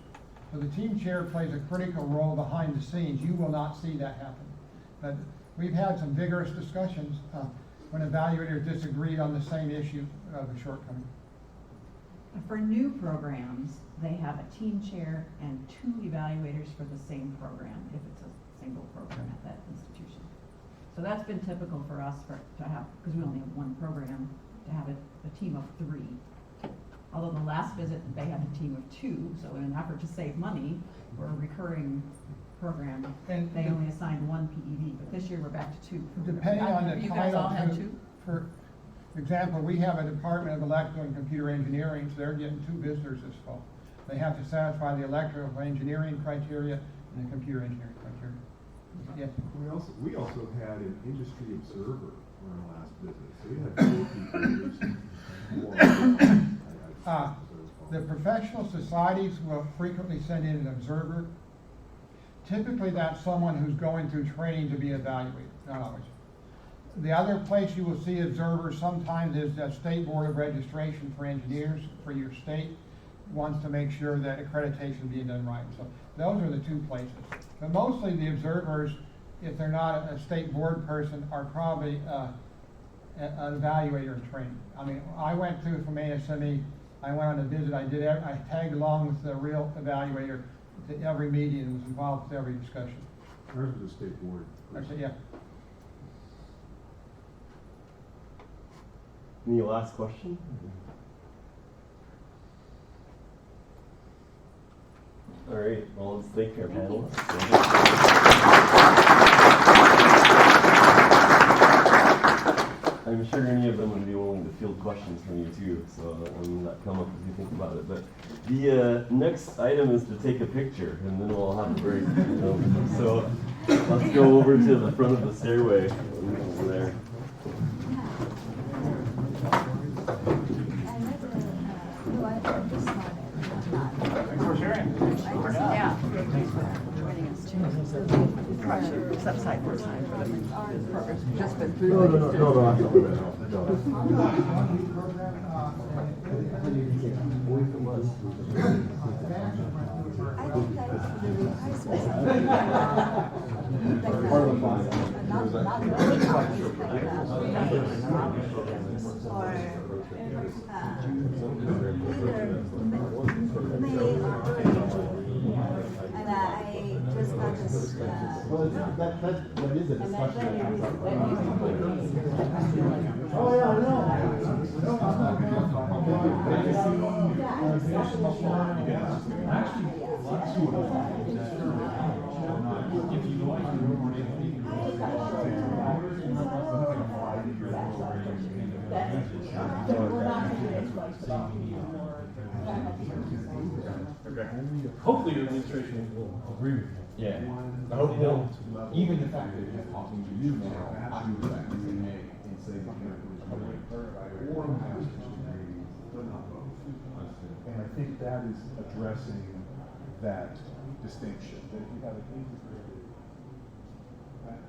So the team chair plays a critical role behind the scenes. You will not see that happen. But we've had some vigorous discussions when evaluators disagreed on the same issue of a shortcoming. For new programs, they have a team chair and 2 evaluators for the same program, if it's a single program at that institution. So that's been typical for us to have, because we only have 1 program, to have a team of 3. Although the last visit, they had a team of 2, so in an effort to save money for a recurring program, they only assigned 1 PEV, but this year we're back to 2. Depending on the you title. guys all had 2? For example, we have a Department of Electrical and Computer Engineering, so they're getting 2 visitors this fall. They have to satisfy the electrical engineering criteria and the computer engineering criteria. Yes. We also had an industry observer on our last visit, so we had 4 people. The professional societies will frequently send in an observer. Typically, that's someone who's going through training to be evaluated, not always. The other place you will see observers sometimes is the State Board of Registration for Engineers for your state wants to make sure that accreditation is being done right. So those are the 2 places. But mostly the observers, if they're not a state board person, are probably an evaluator in training. I mean, I went through from ASME I went on a visit, I tagged along with the real evaluator to every meeting and was involved with every discussion. Ours was a state board. Actually, yeah. Any last question? All right, well, let's thank our panelists. I'm sure any of them would be willing to field questions from you too, so that come up as you think about it. But the next item is to take a picture, and then we'll have a break. So let's go over to the front of the stairway over there. Thanks for sharing. Yeah. Set aside more time for the program. Just been through. And I just got this. Well, that is a discussion that comes up. Oh, yeah, I know. Hopefully your administration will agree with you. Yeah. I hope they don't. Even the fact that you're talking to you now, I would back and say, hey, and say that you're or master's degree, but not both. And I think that is addressing that distinction, that if you have a degree, right?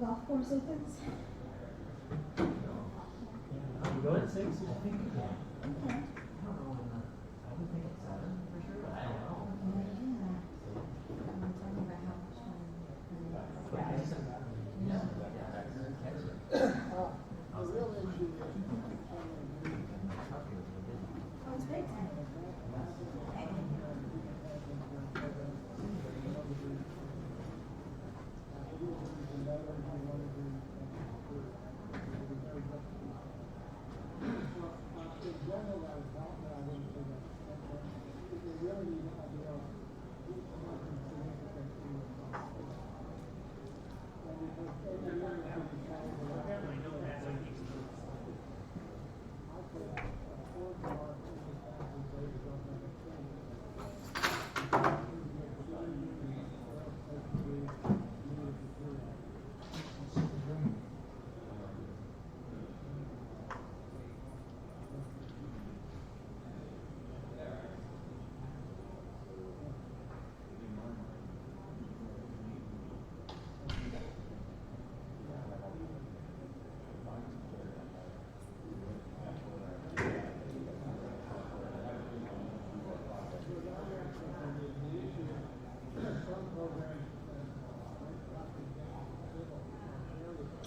golf course opens? We go at 6? I think we can. Okay. I don't know. I would think it's 7 for sure, but I don't know. Oh, it's big time.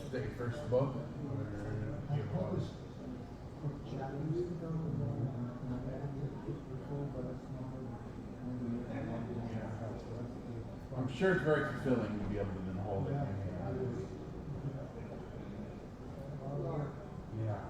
Is that your first book? I'm sure it's very fulfilling to be able to then hold it in your hand. Yeah.